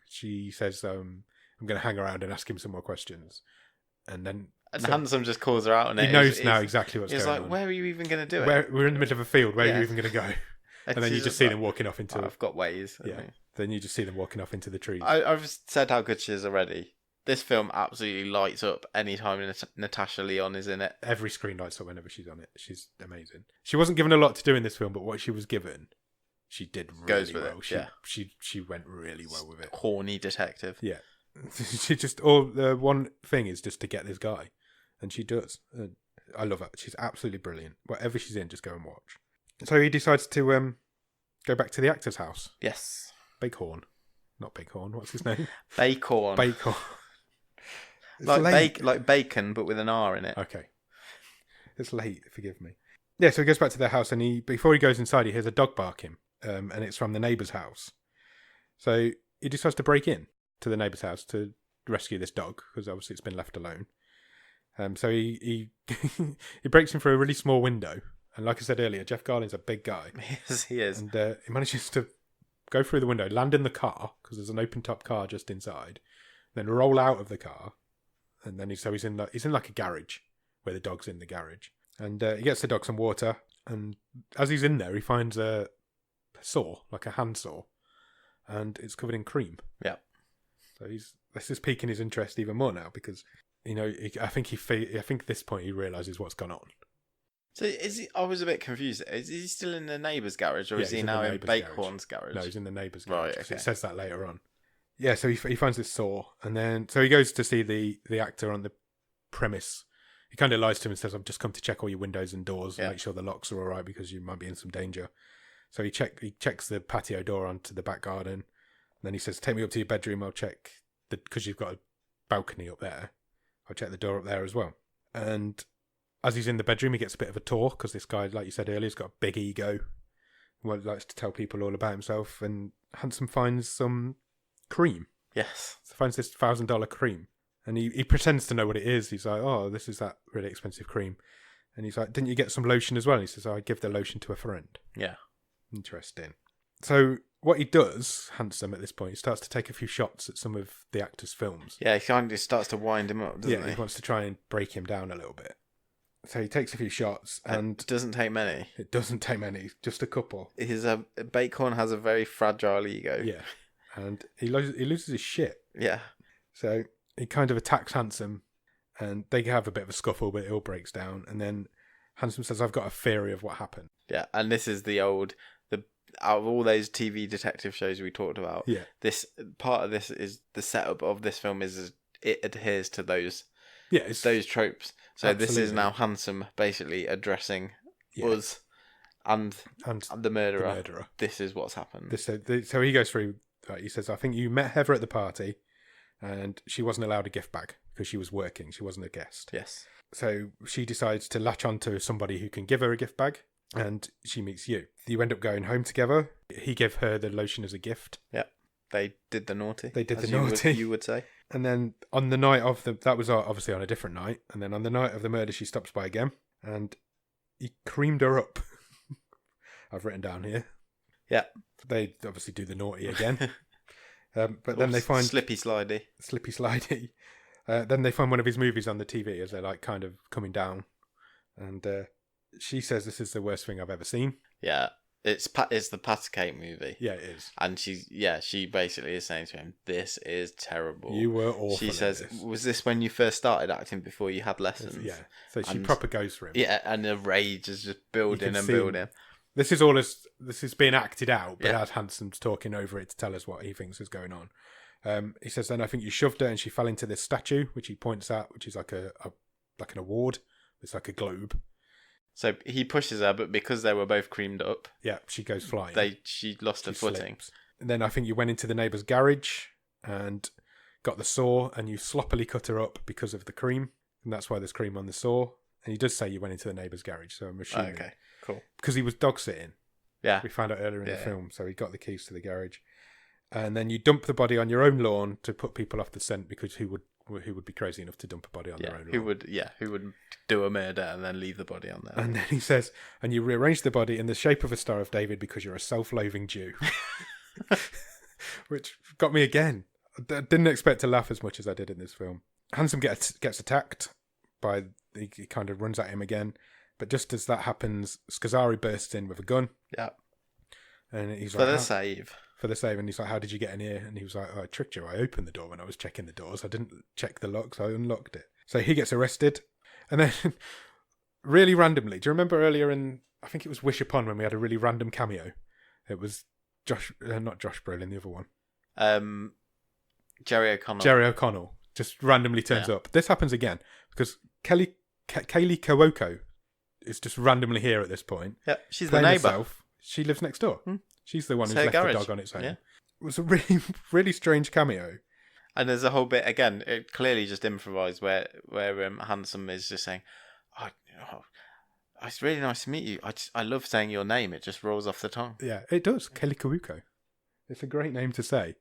She says, I'm going to hang around and ask him some more questions. And then... And Handsome just calls her out on it. He knows now exactly what's going on. He's like, where are you even going to do it? We're in the middle of a field. Where are you even going to go? And then you just see them walking off into... I've got ways. Yeah. Then you just see them walking off into the trees. I've said how good she is already. This film absolutely lights up any time Natasha Lyonne is in it. Every screen lights up whenever she's on it. She's amazing. She wasn't given a lot to do in this film, but what she was given... She did really well. She went really well with it. Horny detective. Yeah. She just... one thing is just to get this guy. And she does. I love her. She's absolutely brilliant. Whatever she's in, just go and watch. So he decides to go back to the actor's house. Yes. Bighorn. Not Bighorn. What's his name? Bacon. Like bacon, but with an R in it. Okay. It's late. Forgive me. Yeah, so he goes back to their house, and before he goes inside, he hears a dog barking. And it's from the neighbour's house. So he decides to break in. to the neighbour's house to rescue this dog because obviously it's been left alone. So he he breaks in through a really small window, and like I said earlier, Jeff Garlin's a big guy. Yes, he is. And he manages to go through the window, land in the car because there's an open top car just inside, then roll out of the car, and then he's in like a garage where the dog's in the garage, and he gets the dog some water, and as he's in there, he finds a saw, like a hand saw, and it's covered in cream. Yeah. So this is piquing his interest even more now because I think at this point he realizes what's gone on. So is he? I was a bit confused. Is he still in the neighbour's garage, or is he now in Bakehorn's garage? No, he's in the neighbour's garage. Right. Okay. It says that later on. Yeah, so he finds this saw, and then so he goes to see the actor on the premise. He kind of lies to him and says, "I've just come to check all your windows and doors and make sure the locks are all right because you might be in some danger." So he checks the patio door onto the back garden, and then he says, "Take me up to your bedroom. I'll check because you've got a balcony up there. I'll check the door up there as well." And as he's in the bedroom, he gets a bit of a tour because this guy, like you said earlier, has got a big ego. He likes to tell people all about himself. And Handsome finds some cream. Yes. So finds this $1,000 cream. And he pretends to know what it is. He's like, "Oh, this is that really expensive cream." And he's like, "Didn't you get some lotion as well?" And he says, "Oh, I give the lotion to a friend." Yeah. Interesting. So what he does, Handsome, at this point, he starts to take a few shots at some of the actor's films. Yeah, he kind of starts to wind him up, doesn't he? He wants to try and break him down a little bit. So he takes a few shots, and it doesn't take many. It doesn't take many, just a couple. Bakehorn has a very fragile ego. Yeah, and he loses his shit. Yeah. So he kind of attacks Handsome, and they have a bit of a scuffle, but it all breaks down. And then Handsome says, "I've got a theory of what happened." Yeah, and this is out of all those TV detective shows we talked about. Yeah, this part of this is the setup of this film is it adheres to those tropes. So absolutely. This is now Handsome basically addressing us and the murderer. This is what's happened. So he goes through. He says, "I think you met Heather at the party, and she wasn't allowed a gift bag because she was working. She wasn't a guest." Yes. So she decides to latch on to somebody who can give her a gift bag, and she meets you. You end up going home together. He gave her the lotion as a gift. Yeah. They did the naughty. You would say. And then on the night of that was obviously on a different night. And then on the night of the murder, she stops by again, and he creamed her up. I've written down here. Yeah. They obviously do the naughty again. But then they find Slippy Slidey. Then they find one of his movies on the TV as they're like kind of coming down, and she says this is the worst thing I've ever seen. Yeah, it's the Patacake movie. Yeah, it is. And she basically is saying to him, "This is terrible. You were awful." She says, "Was this when you first started acting before you had lessons?" Yeah. So she proper goes for him. Yeah, and the rage is just building and building. This is being acted out, but as Handsome's talking over it to tell us what he thinks is going on. He says, "Then I think you shoved her and she fell into this statue," which he points at, which is like an award. It's like a globe. So he pushes her, but because they were both creamed up, she goes flying. She lost her footing. Slips. And then I think you went into the neighbour's garage and got the saw, and you sloppily cut her up because of the cream, and that's why there's cream on the saw. And he does say you went into the neighbour's garage, so I'm assuming. Okay, cool. Because he was dog sitting. Yeah. We found out earlier in the film, so he got the keys to the garage. And then you dump the body on your own lawn to put people off the scent, because who would be crazy enough to dump a body on their own lawn? Who would do a murder and then leave the body on there? And then he says, "And you rearrange the body in the shape of a Star of David because you're a self-loathing Jew." Which got me again. I didn't expect to laugh as much as I did in this film. Handsome gets attacked by... He kind of runs at him again. But just as that happens, Scazzari bursts in with a gun. Yeah. And he's For the save. And he's like, "How did you get in here?" And he was like, "Oh, I tricked you. I opened the door when I was checking the doors. I didn't check the lock, so I unlocked it." So he gets arrested. And then, really randomly, do you remember earlier I think it was Wish Upon, when we had a really random cameo? It was not Josh Brolin, the other one. Jerry O'Connell. Jerry O'Connell just randomly turns up. This happens again, because Kaylee Kawoko is just randomly here at this point. Yeah, she's the neighbour. She lives next door. She's the one who's left garage. the dog on its own. Yeah. It was a really, really strange cameo. And there's a whole bit, again, it clearly just improvised, where Handsome is just saying, "Oh, it's really nice to meet you. I love saying your name. It just rolls off the tongue." Yeah, it does. Kelly Kawuko. It's a great name to say.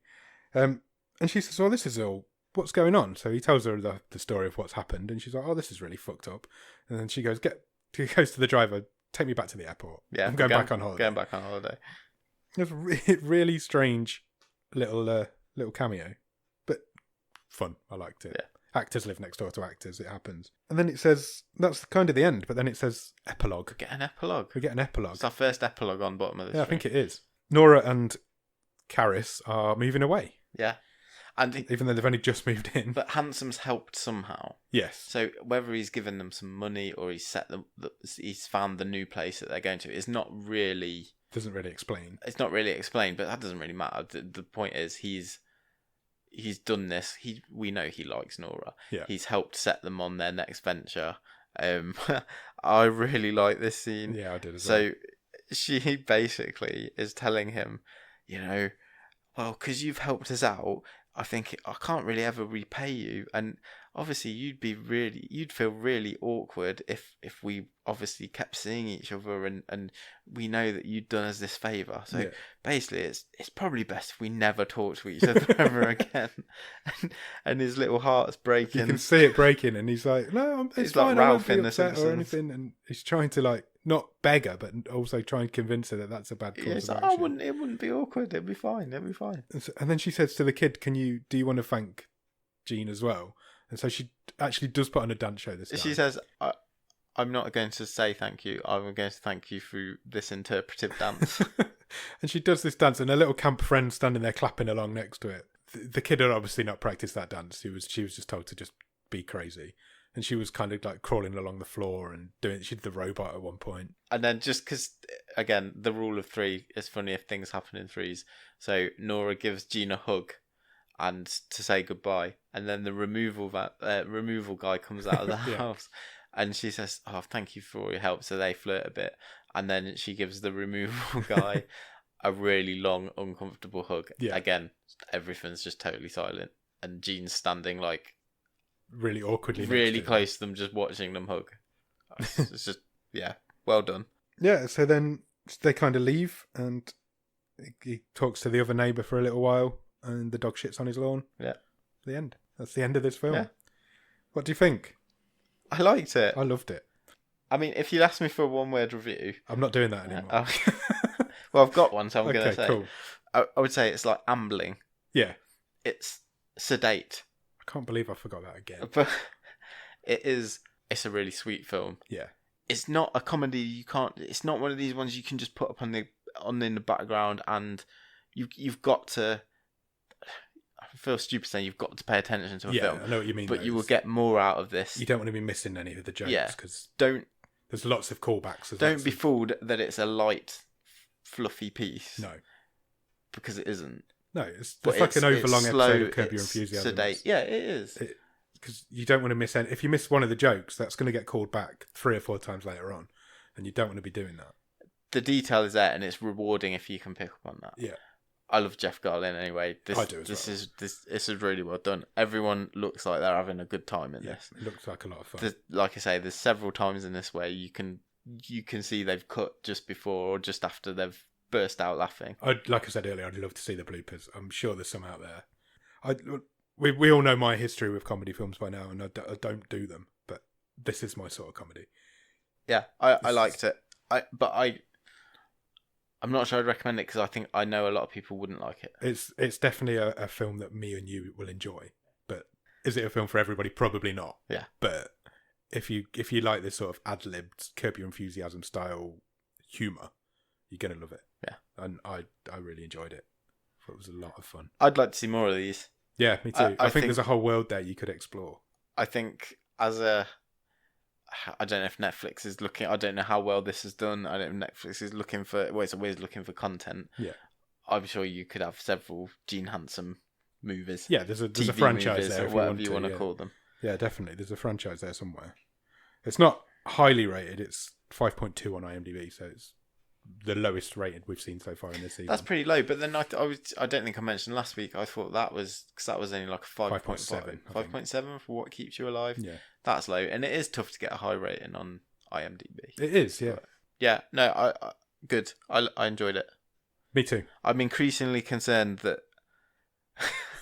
And she says, well, this is all, what's going on? So he tells her the story of what's happened, and she's like, oh, this is really fucked up. And then she goes to the driver, take me back to the airport. Yeah, I'm going back on holiday. Going back on holiday. It's a really strange little cameo, but fun. I liked it. Yeah. Actors live next door to actors. It happens. And then it says, that's kind of the end, but then it says epilogue. We get an epilogue. It's It's our first epilogue on bottom of this. Yeah, I think it is. Nora and Karis are moving away. Yeah. And even though they've only just moved in. But Hansome's helped somehow. Yes. So whether he's given them some money or he's found the new place that they're going to, it's not really... Doesn't really explain. It's not really explained, but that doesn't really matter. The point is he's done this. We know he likes Nora. Yeah. He's helped set them on their next venture. I really like this scene. Yeah, I did as well. So she basically is telling him, well, because you've helped us out, I think I can't really ever repay you, and obviously you'd feel really awkward if we obviously kept seeing each other, and we know that you'd done us this favour. So basically, it's probably best if we never talk to each other ever again. And his little heart's breaking. You can see it breaking, and he's like, "No, it's fine. Like I Ralph won't in be The upset or Simpsons. anything." And he's trying to not beg her, but also try and convince her that that's a bad course of action. It wouldn't be awkward. It'd be fine. And then she says to the kid, do you want to thank Jean as well? And so she actually does put on a dance show this time. She says, I'm not going to say thank you. I'm going to thank you through this interpretive dance. And she does this dance, and her little camp friend standing there clapping along next to it. The kid had obviously not practiced that dance. She was just told to just be crazy. And she was kind of like crawling along the floor and she did the robot at one point. And then just because, again, the rule of three is funny if things happen in threes. So Nora gives Jean a hug and to say goodbye. And then the removal guy comes out of the house. And she says, oh, thank you for all your help. So they flirt a bit. And then she gives the removal guy a really long, uncomfortable hug. Yeah. Again, everything's just totally silent. And Jean's standing really awkwardly really close to them, just watching them hug. It's just well done. Yeah, so then they kind of leave, and he talks to the other neighbour for a little while, and the dog shits on his lawn. Yeah. The end. That's the end of this film. Yeah. What do you think? I liked it. I loved it. I mean, if you asked me for a one-word review... I'm not doing that anymore. Well, I've got one, so I'm going to say... Cool. I would say it's like ambling. Yeah. It's sedate. I can't believe I forgot that again. But it's a really sweet film. Yeah. It's not a comedy. It's not one of these ones you can just put up in the background, and you've got to... I feel stupid saying you've got to pay attention to a film. Yeah, I know what you mean. But you will get more out of this. You don't want to be missing any of the jokes, because there's lots of callbacks. Don't be fooled that it's a light, fluffy piece. No. Because it isn't. No, it's like an overlong episode of Curb Your Enthusiasm. Sedate. Yeah, it is. Because you don't want to miss any. If you miss one of the jokes, that's going to get called back 3 or 4 times later on, and you don't want to be doing that. The detail is there, and it's rewarding if you can pick up on that. Yeah. I love Jeff Garlin anyway. I do as well. This is really well done. Everyone looks like they're having a good time in this. It looks like a lot of fun. Like I say, there's several times in this where you can see they've cut just before or just after they've burst out laughing. Like I said earlier, I'd love to see the bloopers. I'm sure there's some out there. We all know my history with comedy films by now, and I don't do them, but this is my sort of comedy. Yeah, I liked it. I'm not sure I'd recommend it because I think I know a lot of people wouldn't like it. It's definitely a film that me and you will enjoy, but is it a film for everybody? Probably not. Yeah. But if you like this sort of ad-libbed Curb Your Enthusiasm style humour, you're gonna love it. Yeah. And I really enjoyed it. It was a lot of fun. I'd like to see more of these. Yeah, me too. I think there's a whole world there you could explore. I think I don't know if Netflix is looking... I don't know how well this is done. I don't know if Netflix is looking for... Well, it's always looking for content. Yeah. I'm sure you could have several Gene Handsome movies. Yeah, there's a TV franchise movies, there. Or whatever you want to call them. Yeah, definitely. There's a franchise there somewhere. It's not highly rated. It's 5.2 on IMDb, so it's the lowest rated we've seen so far in this season. That's pretty low, but then I don't think I mentioned last week, I thought that was... Because that was only like a 5.7. 5.7 for What Keeps You Alive. Yeah. That's low, and it is tough to get a high rating on IMDb. It is, yeah. But yeah, no, I good. I enjoyed it. Me too. I'm increasingly concerned that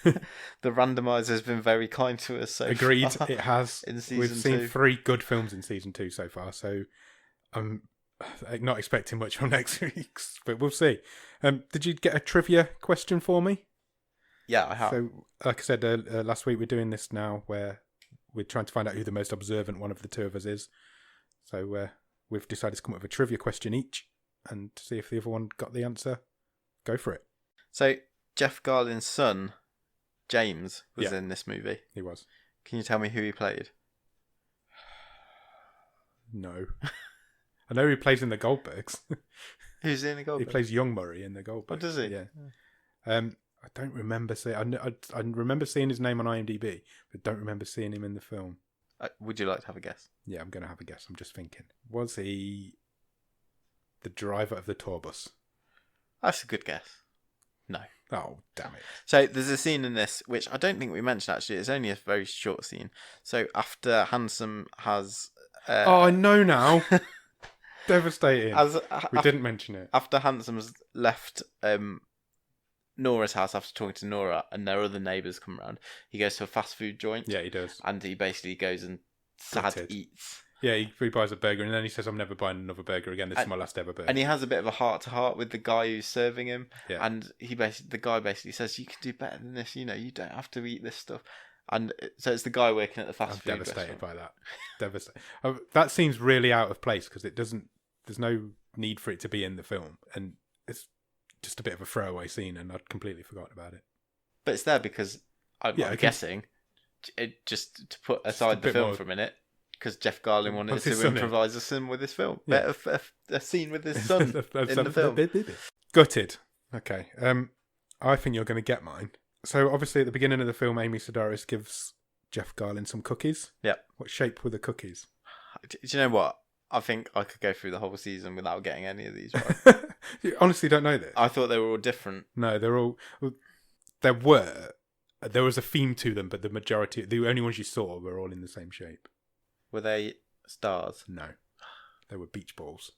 The randomizer has been very kind to us so Agreed, far. it has. In season We've seen 2. 3 good films in season 2 so far, so I'm not expecting much from next week's, but we'll see. Did you get a trivia question for me? Yeah, I have. So, like I said last week, we're doing this now where we're trying to find out who the most observant one of the two of us is. So we've decided to come up with a trivia question each and see if the other one got the answer. Go for it. So, Jeff Garlin's son, James, was in this movie. He was. Can you tell me who he played? No. I know he plays in the Goldbergs. Who's in the Goldbergs? He plays Young Murray in the Goldbergs. Oh, does he? Yeah. I don't remember seeing... I remember seeing his name on IMDb, but don't remember seeing him in the film. Would you like to have a guess? Yeah, I'm going to have a guess. I'm just thinking. Was he the driver of the tour bus? That's a good guess. No. Oh, damn it. So there's a scene in this, which I don't think we mentioned actually. It's only a very short scene. So after Handsome has... I know now. Devastating. We didn't mention it. After Handsome's left Nora's house after talking to Nora and their other neighbours come around, he goes to a fast food joint. Yeah, he does. And he basically goes and eats. Yeah, he buys a burger and then he says, I'm never buying another burger again. This is my last ever burger. And he has a bit of a heart-to-heart with the guy who's serving him. Yeah. And the guy basically says, you can do better than this. You don't have to eat this stuff. And so it's the guy working at the fast food devastated restaurant. by that. Devastated. That seems really out of place because there's no need for it to be in the film. And it's just a bit of a throwaway scene and I'd completely forgotten about it. But it's there because I'm guessing, just to put aside the film for a minute, because Jeff Garlin wanted to improvise a scene with his film. Yeah. A scene with his son in the film. Gutted. Okay. I think you're going to get mine. So obviously at the beginning of the film, Amy Sedaris gives Jeff Garlin some cookies. Yeah. What shape were the cookies? Do you know what? I think I could go through the whole season without getting any of these right. You honestly don't know this? I thought they were all different. No, they're all... There was a theme to them, but the only ones you saw were all in the same shape. Were they stars? No. They were beach balls.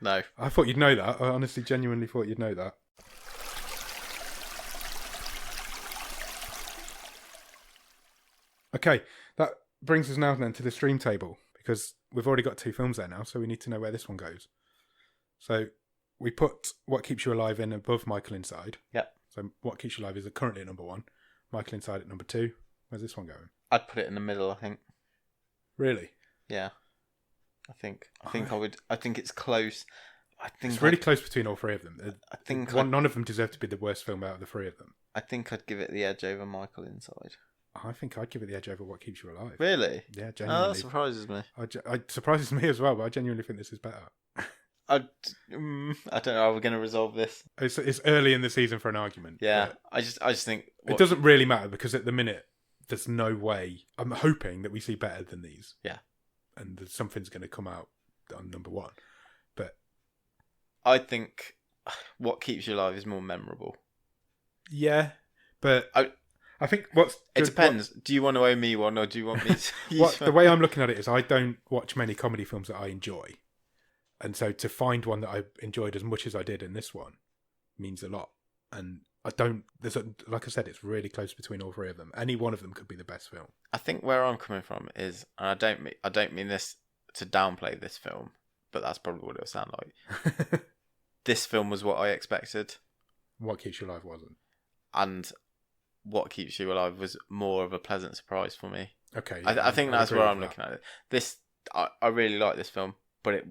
No. I thought you'd know that. I honestly, genuinely thought you'd know that. Okay, that brings us now then to the stream table, because we've already got 2 films there now, so we need to know where this one goes. So we put What Keeps You Alive in above Michael Inside. Yep. So What Keeps You Alive is currently at number 1. Michael Inside at number 2. Where's this one going? I'd put it in the middle, I think. Really? Yeah. I think I would. I think it's close. It's really close between all 3 of them. I think none of them deserve to be the worst film out of the 3 of them. I think I'd give it the edge over Michael Inside. I think I'd give it the edge over What Keeps You Alive. Really? Yeah, genuinely. Oh, that surprises me. It surprises me as well, but I genuinely think this is better. I don't know how we're going to resolve this. It's early in the season for an argument. Yeah, I just think... It doesn't really matter because at the minute, there's no way... I'm hoping that we see better than these. Yeah. And that something's going to come out on number 1. But... I think What Keeps You Alive is more memorable. Yeah, but... I think it depends. Do you want to owe me one or do you want me to... The way I'm looking at it is I don't watch many comedy films that I enjoy. And so to find one that I enjoyed as much as I did in this one means a lot. And like I said, it's really close between all 3 of them. Any one of them could be the best film. I think where I'm coming from is, and I don't mean this to downplay this film, but that's probably what it'll sound like. This film was what I expected. What Keeps You Alive wasn't. And What Keeps You Alive was more of a pleasant surprise for me. Okay. Yeah, I think that's where I'm looking at it. I really like this film, but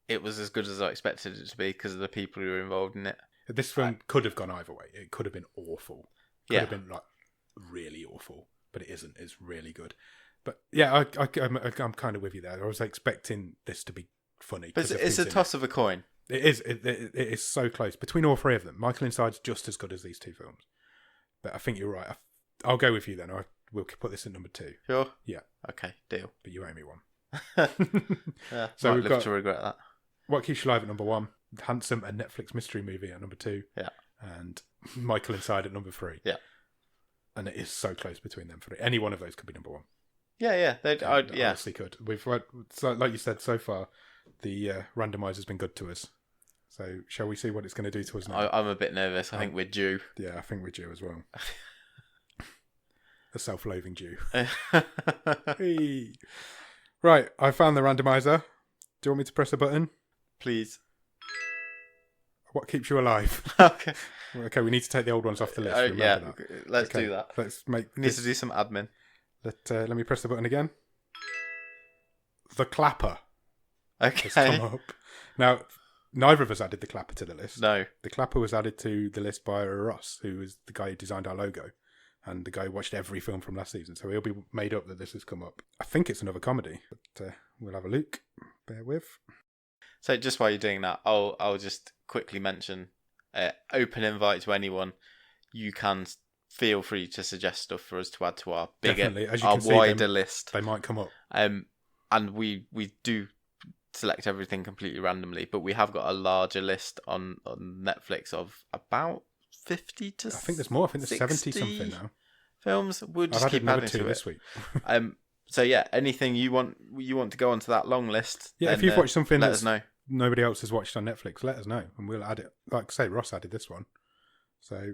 it was as good as I expected it to be because of the people who were involved in it. This film could have gone either way. It could have been awful. Could have been like really awful, but it isn't. It's really good. But yeah, I'm kind of with you there. I was expecting this to be funny. But it's a toss of a coin. It is. It is so close between all 3 of them. Michael Inside's just as good as these 2 films. But I think you're right. I'll go with you then. We'll put this at number 2. Sure? Yeah. Okay, deal. But you owe me one. Yeah, so I'd love to regret that. What Keeps You Alive at number 1. Handsome, a Netflix mystery movie at number 2. Yeah. And Michael Inside at number 3. Yeah. And it is so close between them 3. Any one of those could be number 1. Yeah. Honestly could. Like you said, so far, the randomizer's been good to us. So shall we see what it's going to do to us now? I'm a bit nervous. I think we're due. Yeah, I think we're due as well. a self-loathing Jew. Hey. Right, I found the randomizer. Do you want me to press a button? Please. What keeps you alive? Okay. Okay, we need to take the old ones off the list. Remember that. Let's do that. Let's make. Need to do some admin. Let me press the button again. The clapper Okay. has come up. Now, neither of us added the clapper to the list. No. The clapper was added to the list by Ross, who was the guy who designed our logo, and the guy who watched every film from last season. So he'll be made up that this has come up. I think it's another comedy, but we'll have a look. Bear with. So just while you're doing that, I'll just quickly mention open invite to anyone. You can feel free to suggest stuff for us to add to our bigger, our wider list. They might come up. And we do select everything completely randomly, but we have got a larger list on Netflix of about 50 to 60. I think there's more. I think there's 70 something now. Films. We'll just I've keep adding to this it. Week. So yeah, anything you want to go onto that long list. Yeah, then, if you've watched something let us know. Nobody else has watched on Netflix, let us know and we'll add it. Like I say, Ross added this one. So,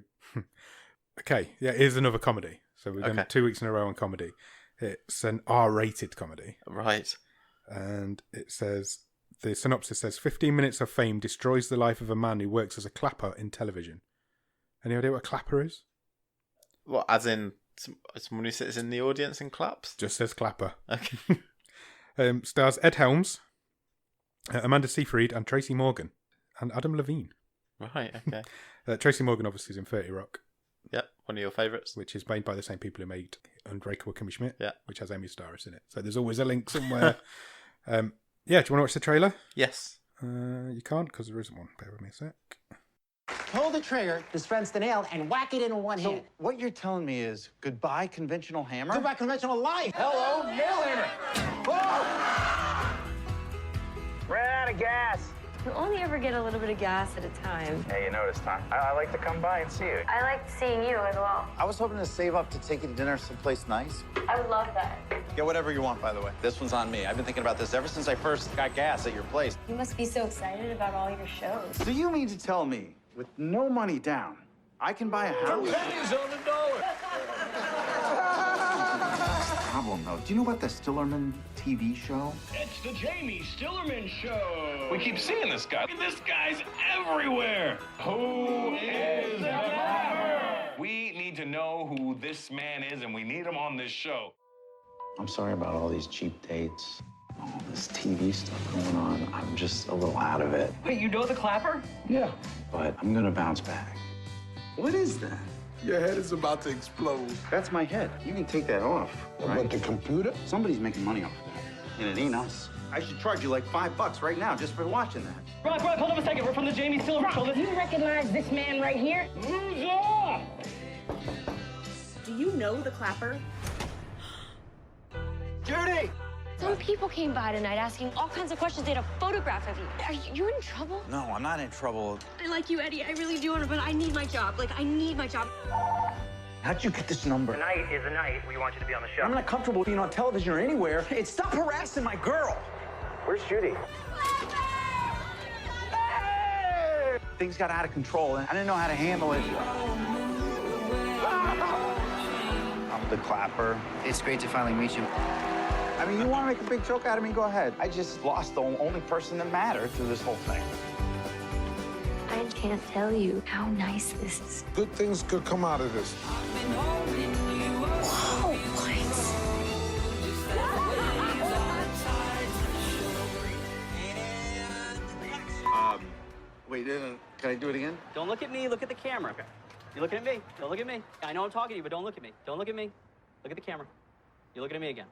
okay, yeah, here's another comedy. So we've done 2 weeks in a row on comedy. It's an R-rated comedy. Right. And it says, the synopsis says, 15 minutes of fame destroys the life of a man who works as a clapper in television. Any idea what a clapper is? What, as in someone who sits in the audience and claps? Just says clapper. Okay. Stars Ed Helms, Amanda Seyfried, and Tracy Morgan, and Adam Levine. Right, okay. Tracy Morgan obviously is in 30 Rock. Yep, one of your favourites. Which is made by the same people who made Unbreakable Kimmy Schmidt, yeah, which has Amy Starris in it. So there's always a link somewhere. Yeah, do you want to watch the trailer? Yes. You can't because there isn't one. Bear with me a sec. Pull the trigger, dispense the nail, and whack it in one hand. So what you're telling me is goodbye conventional hammer? Goodbye conventional life. Hello, nail hammer. Whoa! Ran out of gas. You only ever get a little bit of gas at a time. Hey, you noticed, huh? I like to come by and see you. I liked seeing you as well. I was hoping to save up to take you to dinner someplace nice. I would love that. Get whatever you want, by the way. This one's on me. I've been thinking about this ever since I first got gas at your place. You must be so excited about all your shows. Do you mean to tell me, with no money down, I can buy a house? Pennies on the dollar. Problem, though. Do you know about the Stillerman TV show? It's the Jamie Stillerman Show. We keep seeing this guy. This guy's everywhere. Who is the clapper? We need to know who this man is, and we need him on this show. I'm sorry about all these cheap dates. All this TV stuff going on. I'm just a little out of it. Wait, you know the clapper? Yeah. But I'm gonna bounce back. What is that? Your head is about to explode. That's my head. You can take that off. Right? But the computer? Somebody's making money off of that. And it ain't us. I should charge you like $5 right now just for watching that. Rock, hold on a second. We're from the Jamie Stillerman Show. Do you recognize this man right here? Loser! Do you know the clapper? Judy! Some people came by tonight asking all kinds of questions. They had a photograph of you. Are you in trouble? No, I'm not in trouble. I like you, Eddie. I really do, but I need my job. I need my job. How'd you get this number? Tonight is the night we want you to be on the show. I'm not comfortable being on television or anywhere. Hey, stop harassing my girl. Where's Judy? Hey! Things got out of control, and I didn't know how to handle it. I'm the clapper. It's great to finally meet you. I mean, you want to make a big joke out of me? Go ahead. I just lost the only person that mattered through this whole thing. I can't tell you how nice this is. Good things could come out of this. Whoa, Wait, can I do it again? Don't look at me, look at the camera. Okay. You're looking at me. Don't look at me. I know I'm talking to you, but don't look at me. Don't look at me. Look at the camera. You're looking at me again.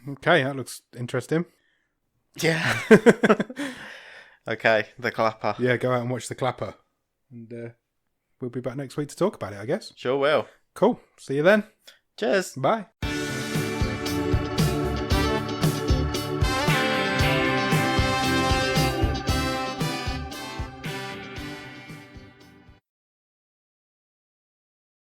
Okay, that looks interesting. Yeah. Okay, the clapper. Yeah, go out and watch the clapper. And we'll be back next week to talk about it, I guess. Sure will. Cool. See you then. Cheers. Bye.